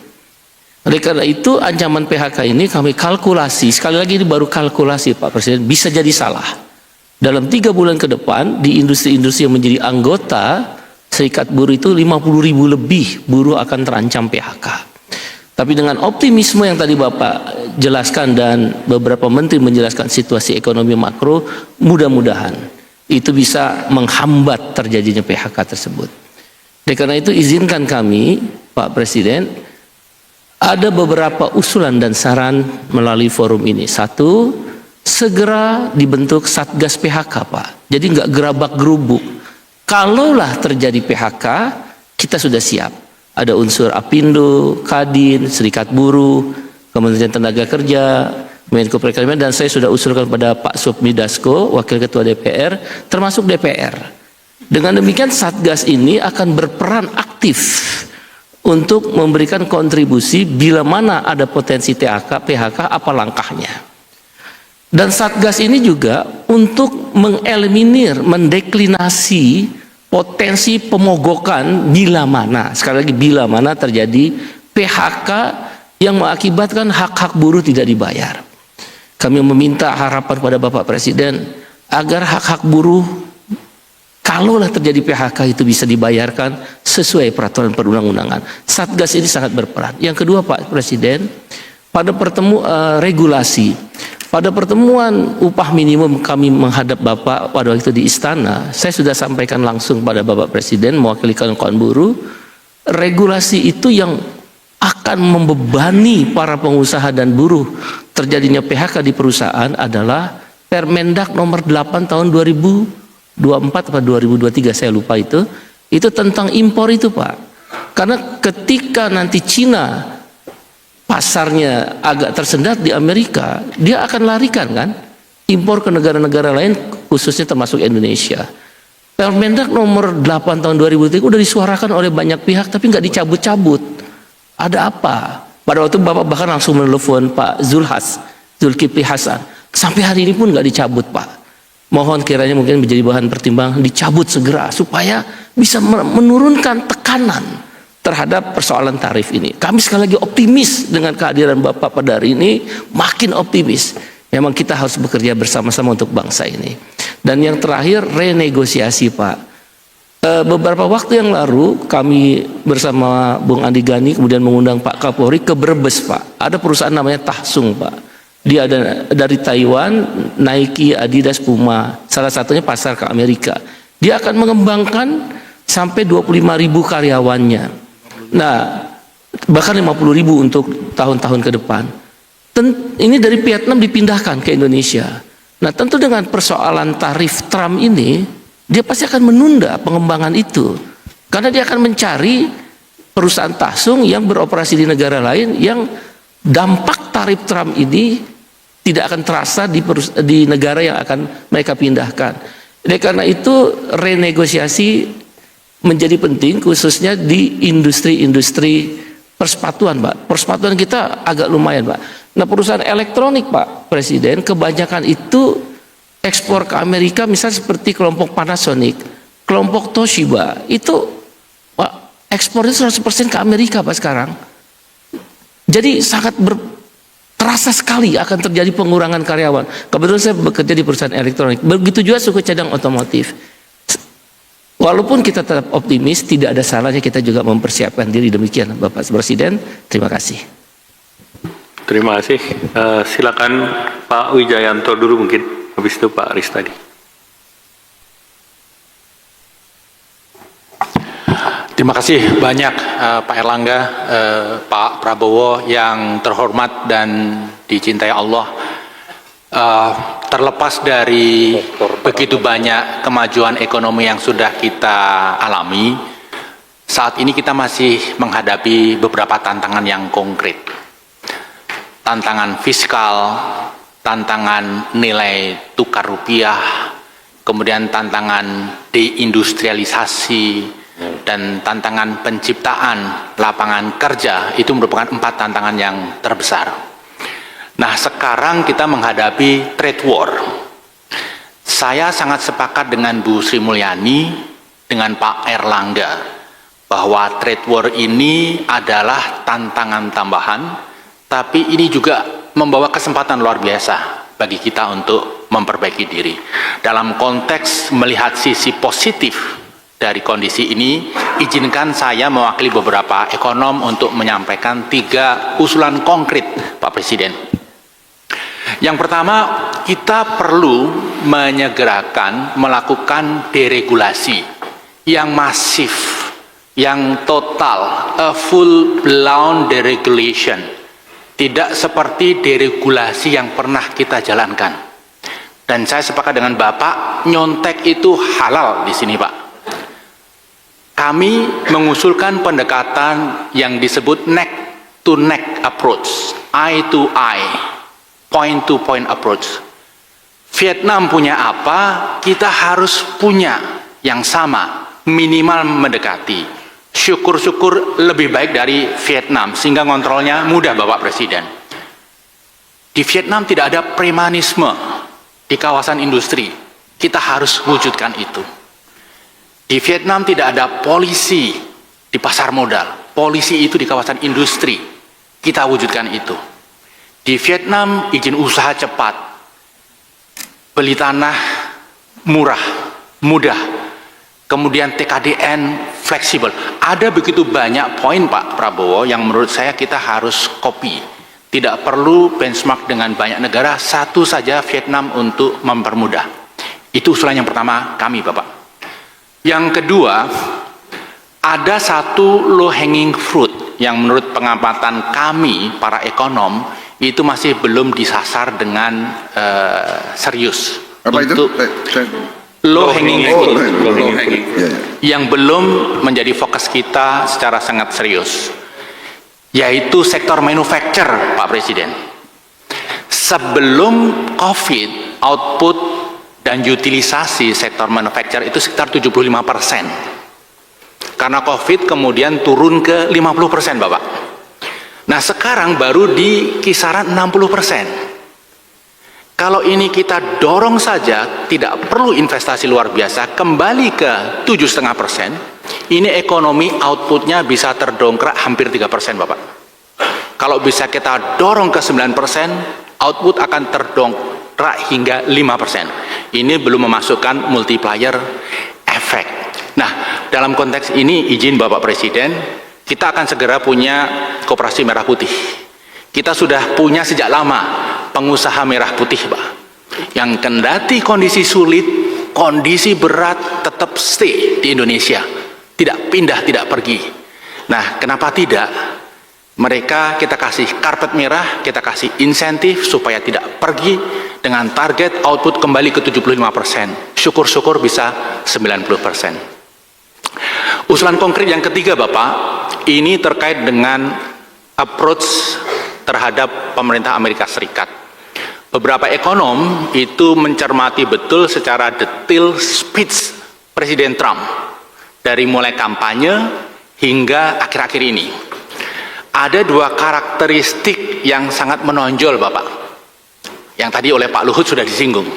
Oleh karena itu ancaman PHK ini kami kalkulasi, sekali lagi ini baru kalkulasi Pak Presiden, bisa jadi salah. Dalam 3 bulan ke depan di industri-industri yang menjadi anggota serikat buruh itu 50.000 lebih buruh akan terancam PHK. Tapi dengan optimisme yang tadi Bapak jelaskan dan beberapa menteri menjelaskan situasi ekonomi makro, mudah-mudahan itu bisa menghambat terjadinya PHK tersebut. Oleh karena itu izinkan kami Pak Presiden ada beberapa usulan dan saran melalui forum ini. Satu, segera dibentuk Satgas PHK, Pak. Jadi nggak gerabak-gerubuk. Kalaulah terjadi PHK, kita sudah siap. Ada unsur Apindo, Kadin, Serikat Buruh, Kementerian Tenaga Kerja, Menko Perekonomian, dan saya sudah usulkan pada Pak Supmi Dasko, Wakil Ketua DPR, termasuk DPR. Dengan demikian Satgas ini akan berperan aktif untuk memberikan kontribusi bila mana ada potensi PHK, apa langkahnya. Dan Satgas ini juga untuk mengeliminir, mendeklinasi potensi pemogokan bila mana, sekali lagi bila mana terjadi PHK yang mengakibatkan hak-hak buruh tidak dibayar. Kami meminta harapan pada Bapak Presiden agar hak-hak buruh kalaulah terjadi PHK itu bisa dibayarkan sesuai peraturan perundang-undangan. Satgas ini sangat berperan. Yang kedua, Pak Presiden, pada regulasi, pada pertemuan upah minimum kami menghadap Bapak pada waktu di Istana, saya sudah sampaikan langsung pada Bapak Presiden mewakili kawan-kawan buruh, regulasi itu yang akan membebani para pengusaha dan buruh terjadinya PHK di perusahaan adalah Permendak nomor 8 tahun 2024 atau 2023, saya lupa itu tentang impor itu, Pak. Karena ketika nanti Cina pasarnya agak tersendat di Amerika, dia akan larikan kan impor ke negara-negara lain, khususnya termasuk Indonesia. Permendak nomor 8 tahun 2023 udah disuarakan oleh banyak pihak tapi nggak dicabut-cabut. Ada apa? Pada waktu Bapak bahkan langsung menelepon Pak Zulkifli Hasan. Sampai hari ini pun nggak dicabut, Pak. Mohon kiranya mungkin menjadi bahan pertimbangan dicabut segera supaya bisa menurunkan tekanan terhadap persoalan tarif ini. Kami sekali lagi optimis dengan kehadiran Bapak pada hari ini, makin optimis. Memang kita harus bekerja bersama-sama untuk bangsa ini. Dan yang terakhir, renegosiasi, Pak. Beberapa waktu yang lalu kami bersama Bung Andi Gani kemudian mengundang Pak Kapolri ke Brebes, Pak. Ada perusahaan namanya Tahsung, Pak. Dia ada dari Taiwan, Nike, Adidas, Puma. Salah satunya pasar ke Amerika. Dia akan mengembangkan sampai 25.000 karyawannya. Nah, bahkan 50.000 untuk tahun-tahun ke depan. Ini dari Vietnam dipindahkan ke Indonesia. Nah, tentu dengan persoalan tarif Trump ini, dia pasti akan menunda pengembangan itu. Karena dia akan mencari perusahaan Tahsung yang beroperasi di negara lain yang dampak tarif Trump ini tidak akan terasa di negara yang akan mereka pindahkan. Oleh karena itu renegosiasi menjadi penting khususnya di industri-industri persepatuan, Pak. Persepatuan kita agak lumayan, Pak. Nah, perusahaan elektronik, Pak Presiden, kebanyakan itu ekspor ke Amerika, misalnya seperti kelompok Panasonic, kelompok Toshiba, itu ekspornya 100% ke Amerika, Pak, sekarang. Jadi sangat terasa sekali akan terjadi pengurangan karyawan. Kebetulan saya bekerja di perusahaan elektronik. Begitu juga suku cadang otomotif. Walaupun kita tetap optimis, tidak ada salahnya kita juga mempersiapkan diri. Demikian, Bapak Presiden. Terima kasih.
Terima kasih. Silakan Pak Wijayanto dulu mungkin. Habis itu Pak Aris tadi.
Terima kasih banyak Pak Erlangga, Pak Prabowo yang terhormat dan dicintai Allah. Terlepas dari begitu banyak kemajuan ekonomi yang sudah kita alami, saat ini kita masih menghadapi beberapa tantangan yang konkret. Tantangan fiskal, tantangan nilai tukar rupiah, kemudian tantangan deindustrialisasi, dan tantangan penciptaan lapangan kerja. Itu merupakan 4 tantangan yang terbesar. Nah, sekarang kita menghadapi trade war. Saya sangat sepakat dengan Bu Sri Mulyani, dengan Pak Erlangga, bahwa trade war ini adalah tantangan tambahan, tapi ini juga membawa kesempatan luar biasa bagi kita untuk memperbaiki diri. Dalam konteks melihat sisi positif dari kondisi ini, izinkan saya mewakili beberapa ekonom untuk menyampaikan 3 usulan konkret, Pak Presiden. Yang pertama, kita perlu menyegerakan melakukan deregulasi yang masif
yang total, a full blown deregulation, tidak seperti deregulasi yang pernah kita jalankan. Dan saya sepakat dengan Bapak, nyontek itu halal di sini, Pak. Kami mengusulkan pendekatan yang disebut neck to neck approach, eye to eye, point to point approach. Vietnam punya apa, kita harus punya yang sama, minimal mendekati. Syukur-syukur lebih baik dari Vietnam, sehingga kontrolnya mudah, Bapak Presiden. Di Vietnam tidak ada premanisme di kawasan industri, kita harus wujudkan itu. Di Vietnam tidak ada polisi di pasar modal, polisi itu di kawasan industri, kita wujudkan itu. Di Vietnam izin usaha cepat, beli tanah murah, mudah, kemudian TKDN fleksibel. Ada begitu banyak poin, Pak Prabowo, yang menurut saya kita harus copy. Tidak perlu benchmark dengan banyak negara, satu saja Vietnam untuk mempermudah. Itu usulan yang pertama kami, Bapak. Yang kedua, ada satu low hanging fruit yang menurut pengamatan kami, para ekonom, itu masih belum disasar dengan serius.
Apa itu?
Low hanging fruit,
Ya.
yang belum menjadi fokus kita secara sangat serius, yaitu sektor manufacture, Pak Presiden. Sebelum COVID, output dan utilisasi sektor manufacture itu sekitar 75%. Karena COVID kemudian turun ke 50%, Bapak. Nah, sekarang baru di kisaran 60%. Kalau ini kita dorong saja, tidak perlu investasi luar biasa, kembali ke 7,5%, ini ekonomi outputnya bisa terdongkrak hampir 3%, Bapak. Kalau bisa kita dorong ke 9%, output akan terdongkrak hingga 5%. Ini belum memasukkan multiplier efek. Nah, dalam konteks ini izin Bapak Presiden, kita akan segera punya Koperasi Merah Putih. Kita sudah punya sejak lama pengusaha merah putih, Pak. Yang kendati kondisi sulit, kondisi berat, tetap stay di Indonesia. Tidak pindah, tidak pergi. Nah, kenapa tidak? Mereka kita kasih karpet merah, kita kasih insentif supaya tidak pergi, dengan target output kembali ke 75%. Syukur-syukur bisa 90%. Usulan konkret yang ketiga, Bapak, ini terkait dengan approach terhadap pemerintah Amerika Serikat. Beberapa ekonom itu mencermati betul secara detail speech Presiden Trump dari mulai kampanye hingga akhir-akhir ini. Ada dua karakteristik yang sangat menonjol, Bapak, yang tadi oleh Pak Luhut sudah disinggung.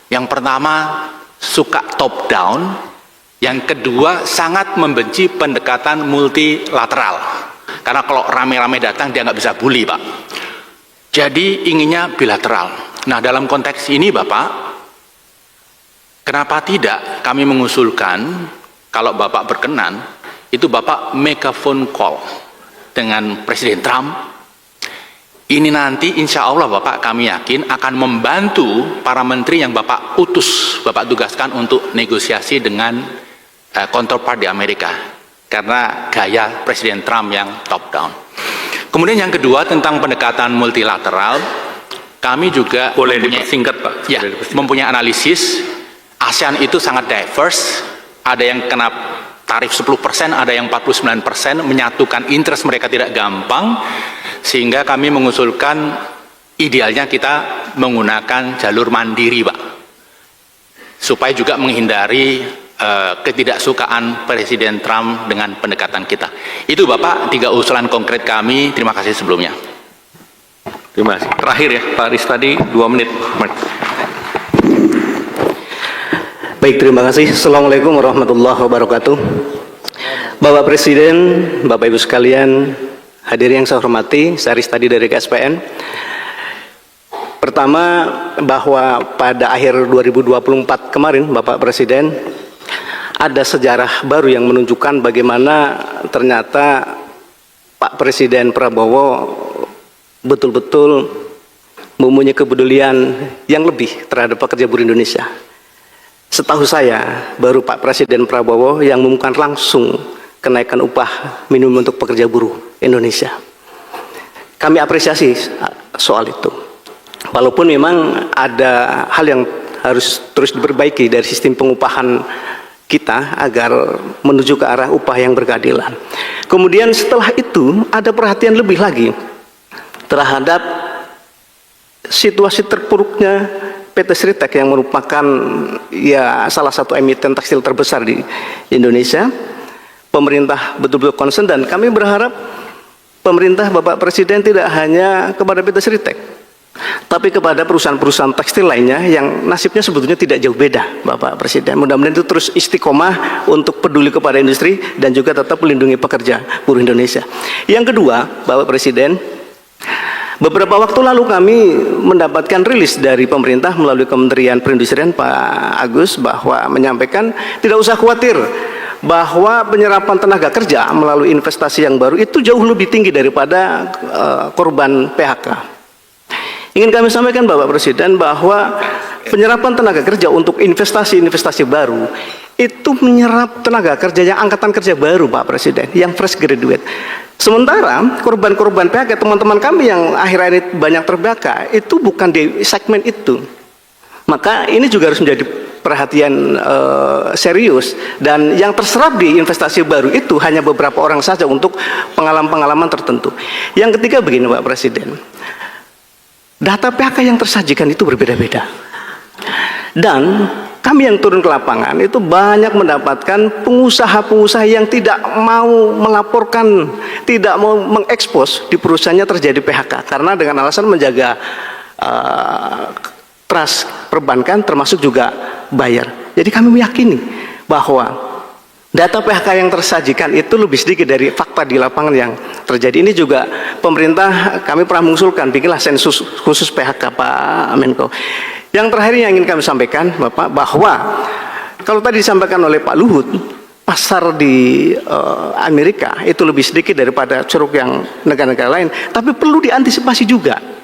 Yang pertama, suka top down. Yang kedua, sangat membenci pendekatan multilateral. Karena kalau rame-rame datang, dia nggak bisa bully, Pak. Jadi inginnya bilateral. Nah, dalam konteks ini, Bapak, kenapa tidak kami mengusulkan, kalau Bapak berkenan, itu Bapak make a phone call dengan Presiden Trump. Ini nanti insya Allah, Bapak, kami yakin akan membantu para menteri yang Bapak utus, Bapak tugaskan untuk negosiasi dengan counterpart di Amerika. Karena gaya Presiden Trump yang top down. Kemudian yang kedua, tentang pendekatan multilateral, kami juga
boleh dipersingkat, Pak?
Ya, mempunyai analisis. ASEAN itu sangat diverse, ada yang kena tarif 10%, ada yang 49%, menyatukan interest mereka tidak gampang, sehingga kami mengusulkan idealnya kita menggunakan jalur mandiri, Pak, supaya juga menghindari ketidaksukaan Presiden Trump dengan pendekatan kita. Itu, Bapak, 3 usulan konkret kami. Terima kasih sebelumnya.
Terima kasih. Terakhir ya, Pak Ristadi, 2 menit.
Baik, terima kasih. Assalamualaikum warahmatullahi wabarakatuh. Bapak Presiden, Bapak Ibu sekalian, hadirin yang saya hormati, saya Ristadi dari KSPN. Pertama, bahwa pada akhir 2024 kemarin, Bapak Presiden, ada sejarah baru yang menunjukkan bagaimana ternyata Pak Presiden Prabowo betul-betul mempunyai kepedulian yang lebih terhadap pekerja buruh Indonesia. Setahu saya, baru Pak Presiden Prabowo yang mengumumkan langsung kenaikan upah minimum untuk pekerja buruh Indonesia. Kami apresiasi soal itu. Walaupun memang ada hal yang harus terus diperbaiki dari sistem pengupahan kita agar menuju ke arah upah yang berkeadilan. Kemudian setelah itu ada perhatian lebih lagi terhadap situasi terpuruknya PT Sritek yang merupakan ya salah satu emiten tekstil terbesar di Indonesia. Pemerintah betul-betul concern dan kami berharap pemerintah Bapak Presiden tidak hanya kepada PT Sritek, tapi kepada perusahaan-perusahaan tekstil lainnya yang nasibnya sebetulnya tidak jauh beda, Bapak Presiden. Mudah-mudahan itu terus istiqomah untuk peduli kepada industri dan juga tetap melindungi pekerja buruh Indonesia. Yang kedua, Bapak Presiden, beberapa waktu lalu kami mendapatkan rilis dari pemerintah melalui Kementerian Perindustrian Pak Agus bahwa menyampaikan tidak usah khawatir bahwa penyerapan tenaga kerja melalui investasi yang baru itu jauh lebih tinggi daripada korban PHK. Ingin kami sampaikan Bapak Presiden bahwa penyerapan tenaga kerja untuk investasi-investasi baru itu menyerap tenaga kerja yang angkatan kerja baru Pak Presiden, yang fresh graduate. Sementara korban-korban PHK teman-teman kami yang akhir-akhir ini banyak terbakar itu bukan di segmen itu. Maka ini juga harus menjadi perhatian serius, dan yang terserap di investasi baru itu hanya beberapa orang saja untuk pengalaman-pengalaman tertentu. Yang ketiga begini Pak Presiden, data PHK yang tersajikan itu berbeda-beda, dan kami yang turun ke lapangan itu banyak mendapatkan pengusaha-pengusaha yang tidak mau melaporkan, tidak mau mengekspos di perusahaannya terjadi PHK karena dengan alasan menjaga trust perbankan termasuk juga bayar. Jadi kami meyakini bahwa data PHK yang tersajikan itu lebih sedikit dari fakta di lapangan yang terjadi. Ini juga pemerintah kami pernah mengusulkan bikinlah sensus khusus PHK Pak Menko. Yang terakhir yang ingin kami sampaikan Bapak, bahwa kalau tadi disampaikan oleh Pak Luhut, pasar di Amerika itu lebih sedikit daripada ceruk yang negara-negara lain, tapi perlu diantisipasi juga.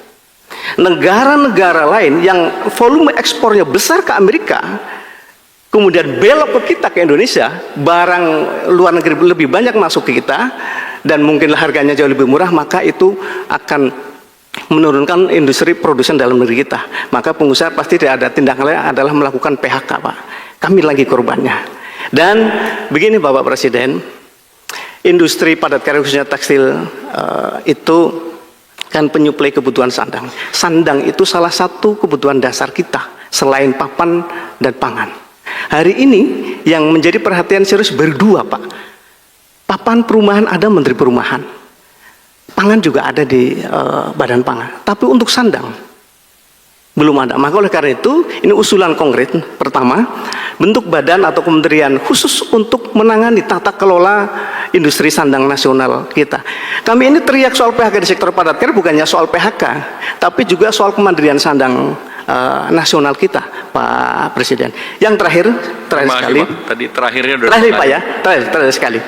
Negara-negara lain yang volume ekspornya besar ke Amerika kemudian belok ke kita, ke Indonesia, barang luar negeri lebih banyak masuk ke kita dan mungkin harganya jauh lebih murah, maka itu akan menurunkan industri produsen dalam negeri kita. Maka pengusaha pasti tidak ada tindakan lain adalah melakukan PHK Pak. Kami lagi korbannya. Dan begini Bapak Presiden, industri padat karya khususnya tekstil itu kan penyuplai kebutuhan sandang. Sandang itu salah satu kebutuhan dasar kita selain papan dan pangan. Hari ini yang menjadi perhatian serius berdua Pak. Papan perumahan ada Menteri Perumahan, pangan juga ada di Badan Pangan. Tapi untuk sandang belum ada. Maka oleh karena itu ini usulan konkret. Pertama, bentuk badan atau kementerian khusus untuk menangani tata kelola industri sandang nasional kita. Kami ini teriak soal PHK di sektor padat karya bukannya soal PHK, tapi juga soal kemandirian sandang nasional kita, Pak Presiden. Yang terakhir sekali.
Pak. Tadi terakhirnya udah
terakhir Pak ya, terakhir sekali.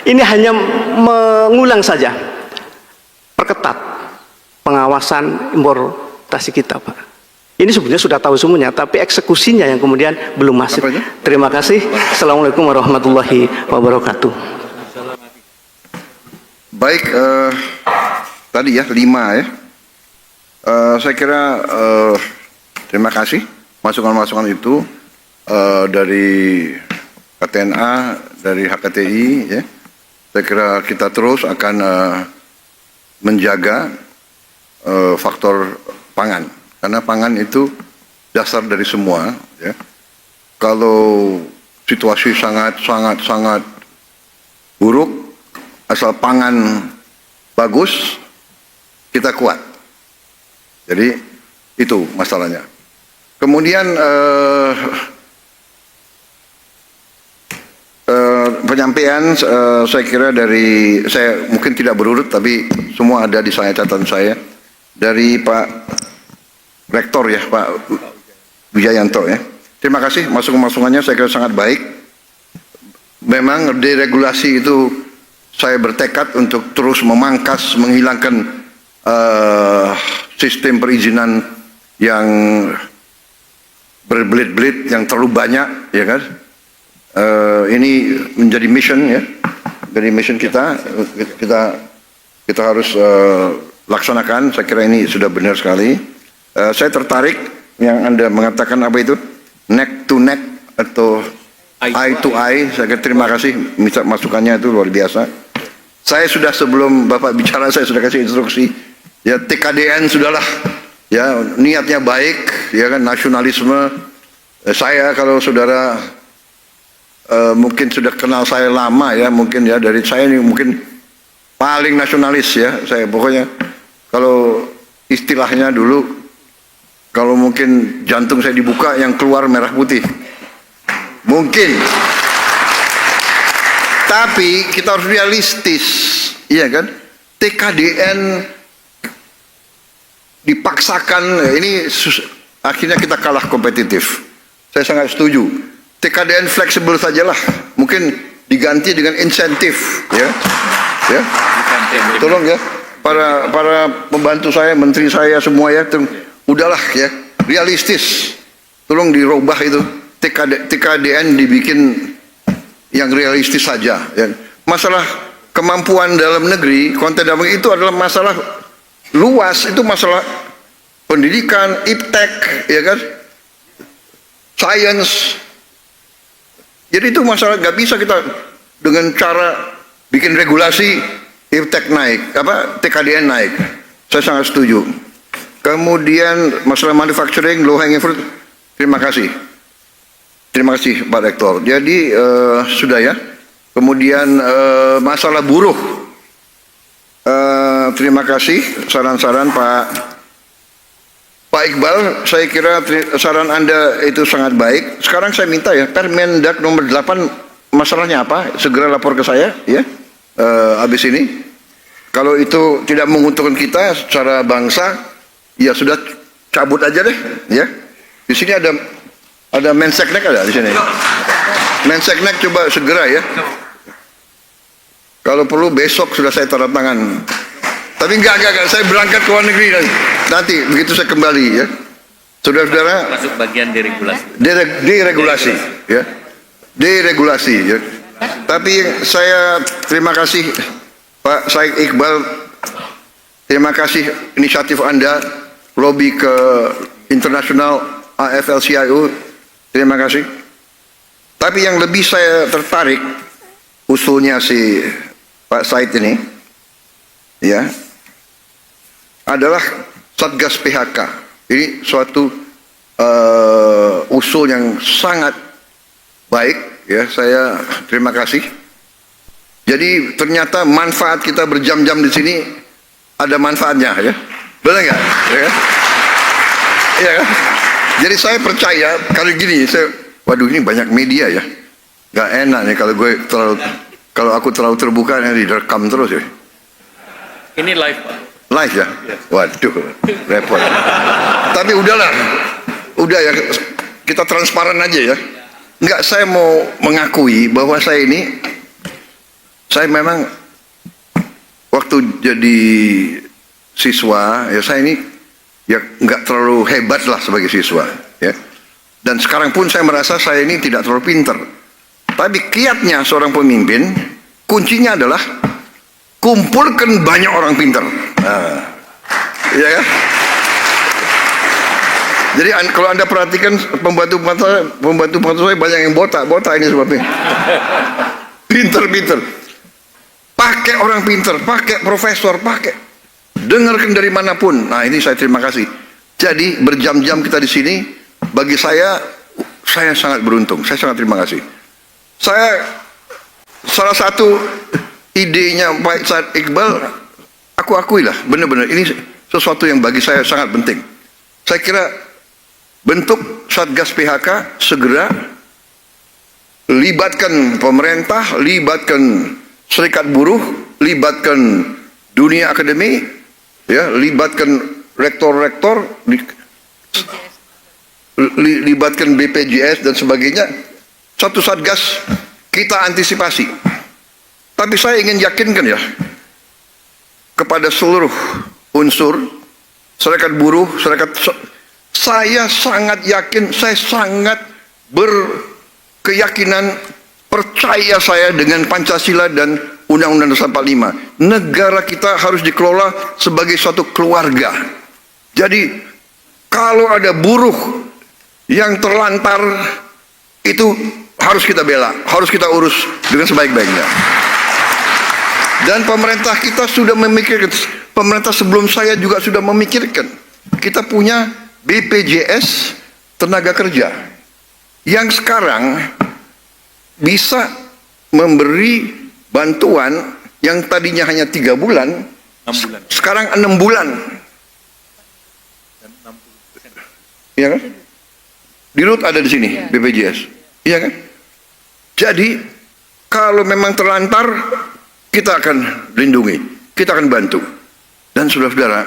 Ini hanya mengulang saja, perketat pengawasan importasi kita, Pak. Ini sebenarnya sudah tahu semuanya, tapi eksekusinya yang kemudian belum masif. Terima kasih. Assalamualaikum warahmatullahi wabarakatuh.
Baik, tadi ya 5 ya. Saya kira terima kasih masukan-masukan itu dari KTNA, dari HKTI ya. Saya kira kita terus akan menjaga faktor pangan. Karena pangan itu dasar dari semua. Ya. Kalau situasi sangat buruk, asal pangan bagus, kita kuat. Jadi itu masalahnya. Kemudian penyampaian saya kira dari saya mungkin tidak berurut, tapi semua ada di catatan saya dari Pak Rektor ya, Pak Wijayanto ya. Terima kasih masukan-masukannya, saya kira sangat baik. Memang deregulasi itu saya bertekad untuk terus memangkas, menghilangkan sistem perizinan yang berbelit-belit, yang terlalu banyak, ya kan. Ini menjadi mission ya, dari mission kita harus laksanakan. Saya kira ini sudah benar sekali. Saya tertarik yang Anda mengatakan apa itu neck to neck atau eye to eye. Saya kira terima kasih masukannya, itu luar biasa. Saya sudah, sebelum Bapak bicara, saya sudah kasih instruksi ya, TKDN sudahlah ya, niatnya baik ya kan, nasionalisme. Saya, kalau saudara mungkin sudah kenal saya lama ya, mungkin ya, dari saya ini mungkin paling nasionalis ya. Saya pokoknya, kalau istilahnya dulu, kalau mungkin jantung saya dibuka yang keluar merah putih mungkin. Tapi kita harus realistis, iya kan? TKDN dipaksakan, ini akhirnya kita kalah kompetitif. Saya sangat setuju. TKDN fleksibel sajalah, mungkin diganti dengan insentif, ya. Tolong ya, para pembantu saya, menteri saya semua ya, udahlah ya, realistis. Tolong dirubah itu, TKDN dibikin yang realistis saja. Ya. Masalah kemampuan dalam negeri, konten dalam negeri itu adalah masalah luas, itu masalah pendidikan, iptek, ya kan, science. Jadi itu masalah, nggak bisa kita dengan cara bikin regulasi iptek naik, apa TKDN naik. Saya sangat setuju. Kemudian masalah manufacturing, low hanging fruit, terima kasih. Terima kasih Pak Rektor. Jadi sudah ya. Kemudian masalah buruh. Terima kasih saran-saran Pak Iqbal. Saya kira saran Anda itu sangat baik. Sekarang saya minta ya, Permendag nomor 8 masalahnya apa? Segera lapor ke saya ya. Habis ini. Kalau itu tidak menguntungkan kita secara bangsa, ya sudah cabut aja deh ya. Di sini ada Menseknek, ada di sini. Menseknek coba segera ya. Kalau perlu besok sudah saya tanda tangan. Tapi enggak, saya berangkat ke luar negeri nanti begitu saya kembali ya. Saudara-saudara,
Masuk bagian deregulasi.
Deregulasi ya. Deregulasi ya. Tapi saya terima kasih Pak Said Iqbal. Terima kasih inisiatif Anda lobby ke internasional AFL-CIO. Terima kasih. Tapi yang lebih saya tertarik usulnya si Pak Said ini ya adalah Satgas PHK. Ini suatu usul yang sangat baik ya, saya terima kasih. Jadi ternyata manfaat kita berjam-jam di sini ada manfaatnya ya. Benar nggak? Ya kan? Iya kan? Jadi saya percaya kalau gini, waduh ini banyak media ya, nggak enak nih kalau aku terlalu terbuka nanti direkam terus ya.
Ini live, Pak.
Live ya? Waduh, repot. Tapi udahlah, udah ya, kita transparan aja ya. Nggak, saya mau mengakui bahwa saya memang waktu jadi siswa ya, saya ini ya nggak terlalu hebat lah sebagai siswa ya, dan sekarang pun saya merasa saya ini tidak terlalu pinter. Tapi kiatnya seorang pemimpin, kuncinya adalah kumpulkan banyak orang pinter. Ya kan? Jadi kalau Anda perhatikan pembantu saya banyak yang botak ini sebabnya. Pinter. Pakai orang pinter, pakai profesor, pakai. Dengarkan dari manapun. Nah ini saya terima kasih. Jadi berjam-jam kita di sini, bagi saya sangat beruntung. Saya sangat terima kasih. Saya salah satu idenya Pak Said Iqbal, aku akuilah benar-benar ini sesuatu yang bagi saya sangat penting. Saya kira bentuk Satgas PHK segera, libatkan pemerintah, libatkan serikat buruh, libatkan dunia akademi, ya, libatkan rektor-rektor, libatkan BPJS dan sebagainya. Satu Satgas kita antisipasi. Tapi saya ingin yakinkan ya kepada seluruh unsur serikat buruh, saya sangat yakin, saya sangat berkeyakinan, percaya saya dengan Pancasila dan Undang-Undang Dasar 45. Negara kita harus dikelola sebagai suatu keluarga. Jadi kalau ada buruh yang terlantar, itu harus kita bela, harus kita urus dengan sebaik-baiknya. Dan pemerintah kita sudah memikirkan, pemerintah sebelum saya juga sudah memikirkan. Kita punya BPJS tenaga kerja yang sekarang bisa memberi bantuan yang tadinya hanya 3 bulan,
6 bulan.
sekarang 6 bulan. Iya kan? Di RUT ada di sini, BPJS. Iya kan? Jadi, kalau memang terlantar, kita akan lindungi, kita akan bantu. Dan saudara-saudara,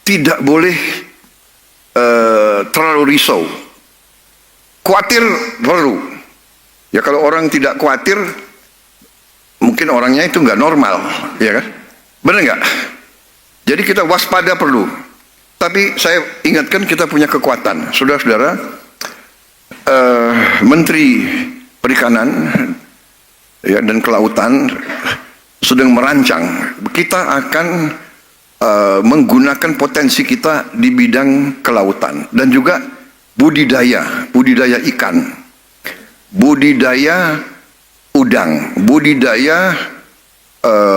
tidak boleh terlalu risau. Khawatir perlu. Ya kalau orang tidak khawatir, mungkin orangnya itu nggak normal, ya kan? Benar nggak? Jadi kita waspada perlu. Tapi saya ingatkan kita punya kekuatan, saudara-saudara. Menteri Perikanan ya, dan Kelautan sedang merancang. Kita akan menggunakan potensi kita di bidang kelautan dan juga budidaya ikan, budidaya udang, budidaya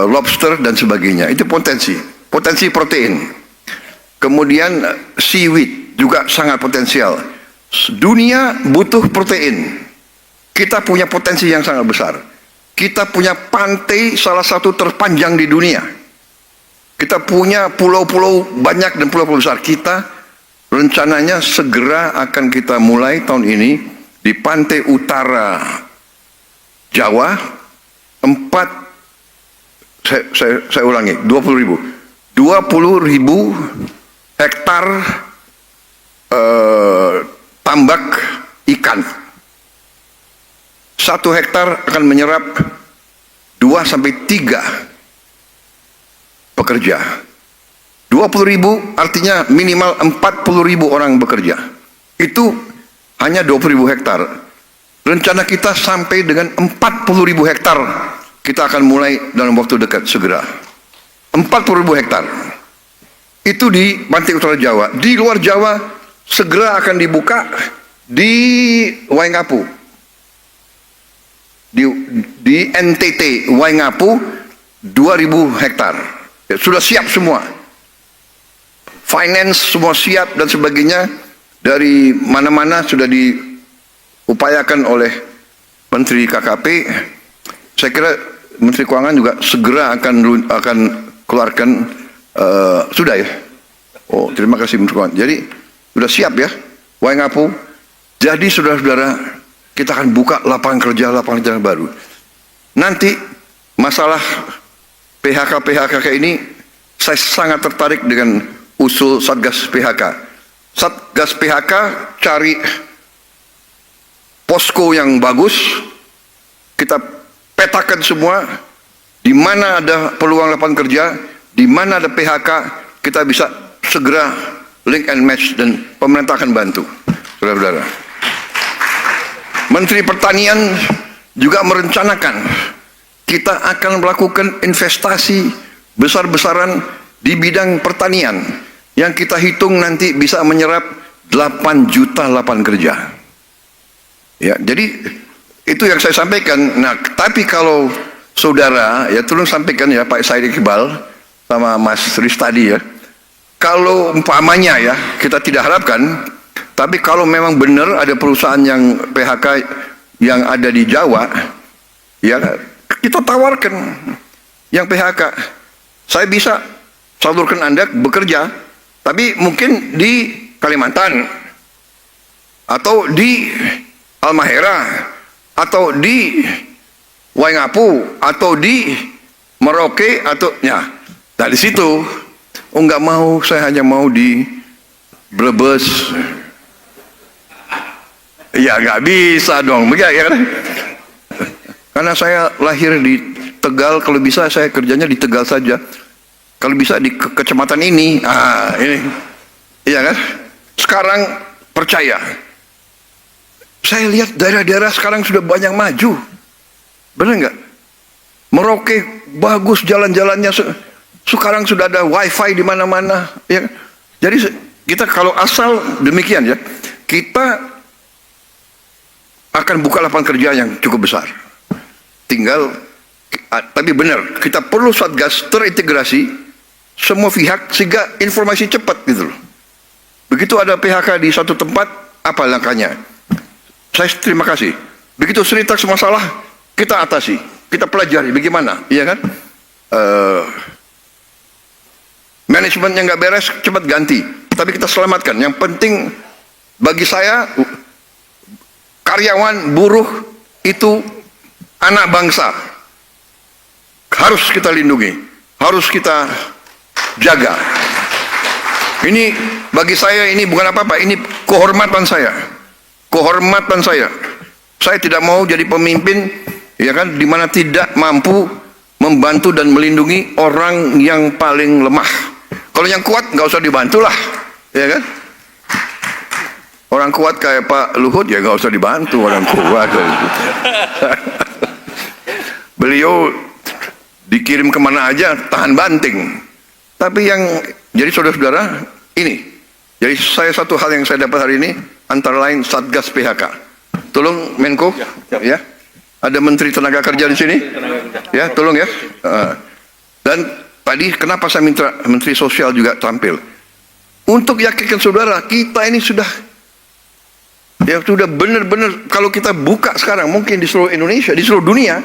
lobster dan sebagainya. Itu potensi protein. Kemudian seaweed juga sangat potensial. Dunia butuh protein. Kita punya potensi yang sangat besar. Kita punya pantai salah satu terpanjang di dunia. Kita punya pulau-pulau banyak dan pulau-pulau besar. Kita rencananya segera akan kita mulai tahun ini di pantai utara Jawa, saya ulangi, 20.000 hektar tambak ikan. 1 hektar akan menyerap 2-3 pekerja. 20.000 artinya minimal 40.000 orang bekerja. Itu hanya 20.000 hektar. Rencana kita sampai dengan 40.000 hektar. Kita akan mulai dalam waktu dekat segera. 40.000 hektar. Itu di pantai utara Jawa. Di luar Jawa segera akan dibuka di Waingapu. Di NTT Waingapu 2.000 hektar. Ya, sudah siap semua. Finance semua siap dan sebagainya. Dari mana-mana sudah diupayakan oleh Menteri KKP. Saya kira Menteri Keuangan juga segera akan keluarkan. Sudah ya? Oh, terima kasih Menteri Keuangan. Jadi sudah siap ya, Waingapu. Jadi saudara-saudara, kita akan buka lapangan kerja baru. Nanti masalah PHK ini, saya sangat tertarik dengan usul Satgas PHK. Satgas PHK cari posko yang bagus, kita petakan semua, di mana ada peluang lapangan kerja, di mana ada PHK, kita bisa segera link and match dan pemerintah akan bantu, saudara-saudara. Menteri Pertanian juga merencanakan kita akan melakukan investasi besar-besaran di bidang pertanian yang kita hitung nanti bisa menyerap 8 juta lapangan kerja. Ya, jadi itu yang saya sampaikan. Nah, tapi kalau saudara ya tolong sampaikan ya Pak Said Iqbal sama Mas Ristadi ya. Kalau umpamanya ya, kita tidak harapkan, tapi kalau memang benar ada perusahaan yang PHK yang ada di Jawa, ya kita tawarkan yang PHK. Saya bisa salurkan Anda bekerja, tapi mungkin di Kalimantan, atau di Halmahera, atau di Waingapu, atau di Merauke, atau ya dari situ. Oh nggak mau, saya hanya mau di Brebes. Ya nggak bisa dong, begitu ya kan? Karena saya lahir di Tegal, kalau bisa saya kerjanya di Tegal saja. Kalau bisa di kecamatan ini, ini, iya kan? Sekarang percaya, saya lihat daerah-daerah sekarang sudah banyak maju. Benar nggak? Merauke bagus jalan-jalannya. Sekarang sudah ada wifi di mana-mana. Ya. Jadi kita kalau asal demikian ya, kita akan buka lapangan kerja yang cukup besar. Tinggal, tapi benar, kita perlu Satgas terintegrasi semua pihak sehingga informasi cepat gitu loh. Begitu ada PHK di satu tempat, apa langkahnya? Saya terima kasih. Begitu cerita masalah, kita atasi, kita pelajari bagaimana, iya kan? Manajemennya nggak beres, cepat ganti. Tapi kita selamatkan. Yang penting bagi saya, karyawan, buruh itu anak bangsa. Harus kita lindungi, harus kita jaga. Ini bagi saya ini bukan apa-apa, ini kehormatan saya. Kehormatan saya. Saya tidak mau jadi pemimpin ya kan di mana tidak mampu membantu dan melindungi orang yang paling lemah. Kalau yang kuat nggak usah dibantulah, ya kan? Orang kuat kayak Pak Luhut ya nggak usah dibantu orang kuat. Beliau dikirim kemana aja tahan banting. Tapi yang jadi saudara-saudara ini, jadi saya satu hal yang saya dapat hari ini antara lain Satgas PHK. Tolong Menko, ya. Ada Menteri Tenaga Kerja di sini, ya. Tolong ya. Dan tadi kenapa saya minta Menteri Sosial juga tampil untuk yakinkan saudara kita ini sudah benar-benar kalau kita buka sekarang mungkin di seluruh Indonesia, di seluruh dunia,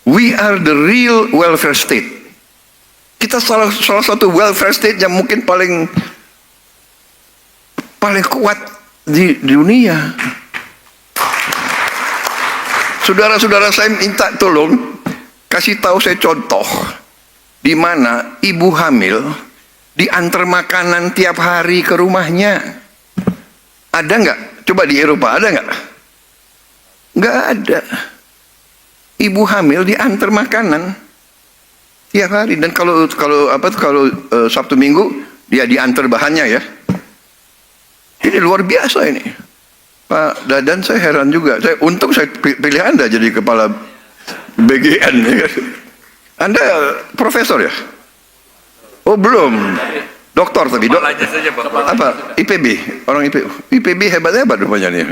we are the real welfare state. Kita salah satu welfare state yang mungkin paling kuat di dunia. Saudara-saudara saya minta tolong kasih tahu saya contoh di mana ibu hamil diantar makanan tiap hari ke rumahnya. Ada nggak? Coba di Eropa ada nggak? Nggak ada. Ibu hamil diantar makanan tiap hari, dan kalau Sabtu Minggu dia diantar bahannya ya. Ini luar biasa ini. Pak Dadan, saya heran juga. Untung saya pilih Anda jadi kepala BGN. Anda profesor ya? Oh belum. Doktor tapi apa? IPB. Orang IPB hebat rupanya nih.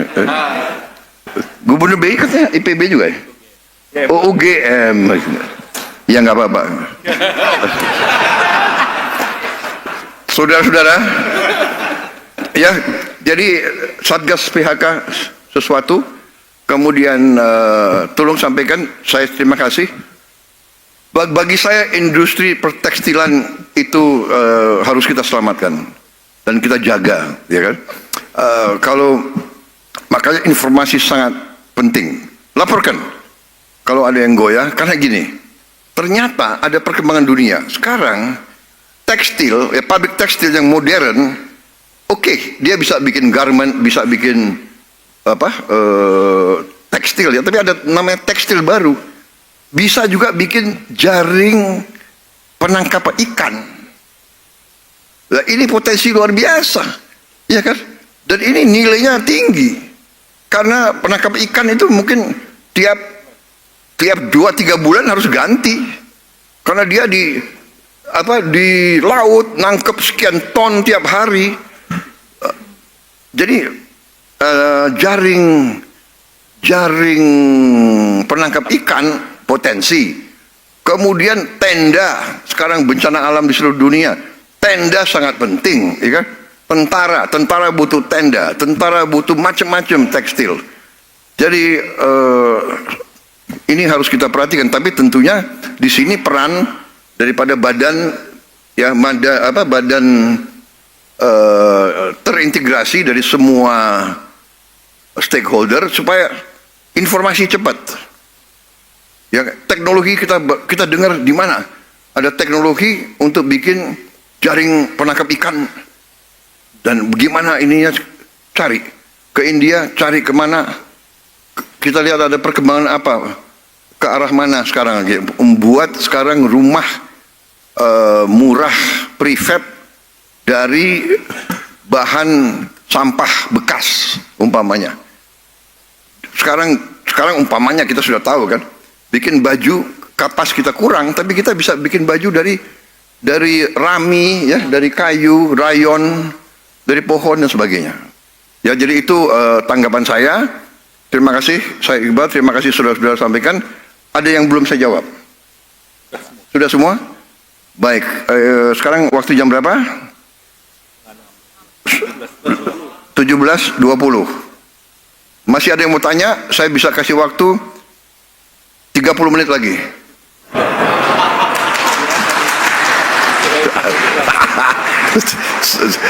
Gubernur BI katanya IPB juga ya? Oh UGM. Ya nggak apa-apa. Saudara-saudara, ya. Jadi Satgas PHK sesuatu, kemudian tolong sampaikan, saya terima kasih. Bagi saya industri pertekstilan itu harus kita selamatkan dan kita jaga, ya kan? Makanya informasi sangat penting. Laporkan kalau ada yang goyah, karena gini, ternyata ada perkembangan dunia. Sekarang tekstil, pabrik tekstil yang modern. Oke, dia bisa bikin garment, bisa bikin tekstil ya, tapi ada namanya tekstil baru. Bisa juga bikin jaring penangkap ikan. Nah, ini potensi luar biasa, ya kan? Dan ini nilainya tinggi. Karena penangkap ikan itu mungkin tiap 2-3 bulan harus ganti. Karena dia di laut nangkep sekian ton tiap hari. Jadi jaring penangkap ikan potensi. Kemudian tenda, sekarang bencana alam di seluruh dunia, tenda sangat penting, ya kan? Tentara butuh tenda, tentara butuh macam-macam tekstil. Jadi ini harus kita perhatikan. Tapi tentunya di sini peran daripada badan terintegrasi dari semua stakeholder supaya informasi cepat. Ya, teknologi kita dengar di mana ada teknologi untuk bikin jaring penangkap ikan, dan bagaimana ininya cari ke India, cari kemana. Kita lihat ada perkembangan apa, ke arah mana sekarang lagi. Membuat sekarang rumah murah prefab dari bahan sampah bekas umpamanya. Sekarang umpamanya kita sudah tahu kan, bikin baju, kapas kita kurang, tapi kita bisa bikin baju dari rami, ya, dari kayu, rayon, dari pohon dan sebagainya. Ya, jadi itu tanggapan saya. Terima kasih, saya Iqbal. Terima kasih saudara-saudara sampaikan. Ada yang belum saya jawab? Sudah semua? Baik. Sekarang waktu jam berapa? 17.20. Masih ada yang mau tanya? Saya bisa kasih waktu 30 menit lagi.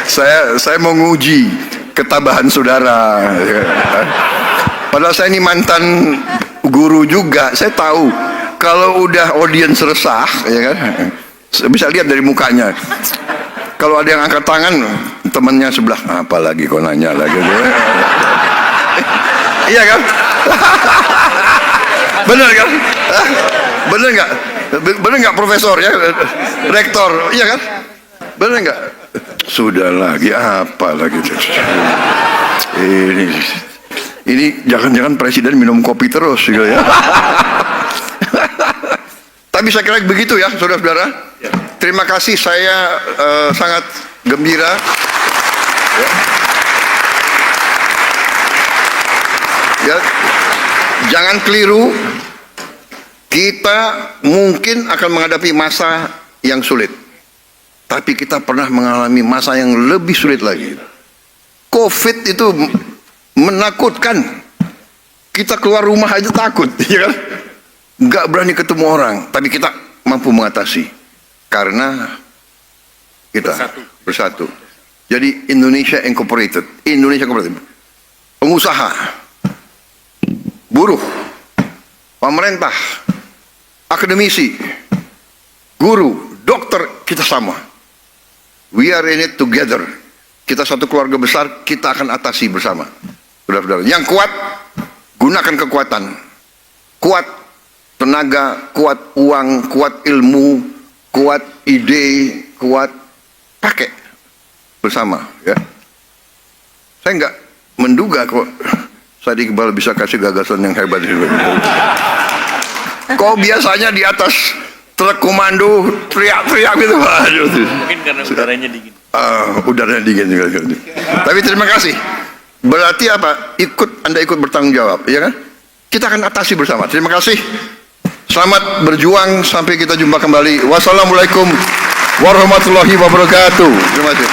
Saya mau nguji ketabahan saudara. Padahal saya ini mantan guru juga. Saya tahu kalau udah audiens resah, ya kan, bisa lihat dari mukanya. Kalau ada yang angkat tangan, temannya sebelah, apalagi kau nanya lagi. Iya kan? Bener kan? Bener nggak? Bener nggak profesor ya, rektor? Iya kan? Bener nggak? Sudah lagi apa lagi? Ini jangan-jangan presiden minum kopi terus gitu ya. Tapi saya kira begitu ya, saudara-saudara. Terima kasih, saya sangat gembira. Ya, jangan keliru. Kita mungkin akan menghadapi masa yang sulit, tapi kita pernah mengalami masa yang lebih sulit lagi. COVID itu menakutkan. Kita keluar rumah aja takut, ya kan? Nggak berani ketemu orang, tapi kita mampu mengatasi karena kita bersatu. Jadi Indonesia Incorporated, pengusaha, buruh, pemerintah, akademisi, guru, dokter, kita sama. We are in it together. Kita satu keluarga besar, kita akan atasi bersama. Saudara-saudara, yang kuat, gunakan kekuatan. Kuat tenaga, kuat uang, kuat ilmu, kuat ide, kuat pakai bersama, ya. Saya nggak menduga kok Said Iqbal bisa kasih gagasan yang hebat. Kok biasanya di atas truk komando teriak-teriak gitu.
Mungkin karena udaranya dingin.
Udaranya dingin juga. Tapi terima kasih. Berarti apa? Anda ikut bertanggung jawab, ya kan? Kita akan atasi bersama. Terima kasih. Selamat berjuang sampai kita jumpa kembali. Wassalamualaikum warahmatullahi wabarakatuh. Terima kasih.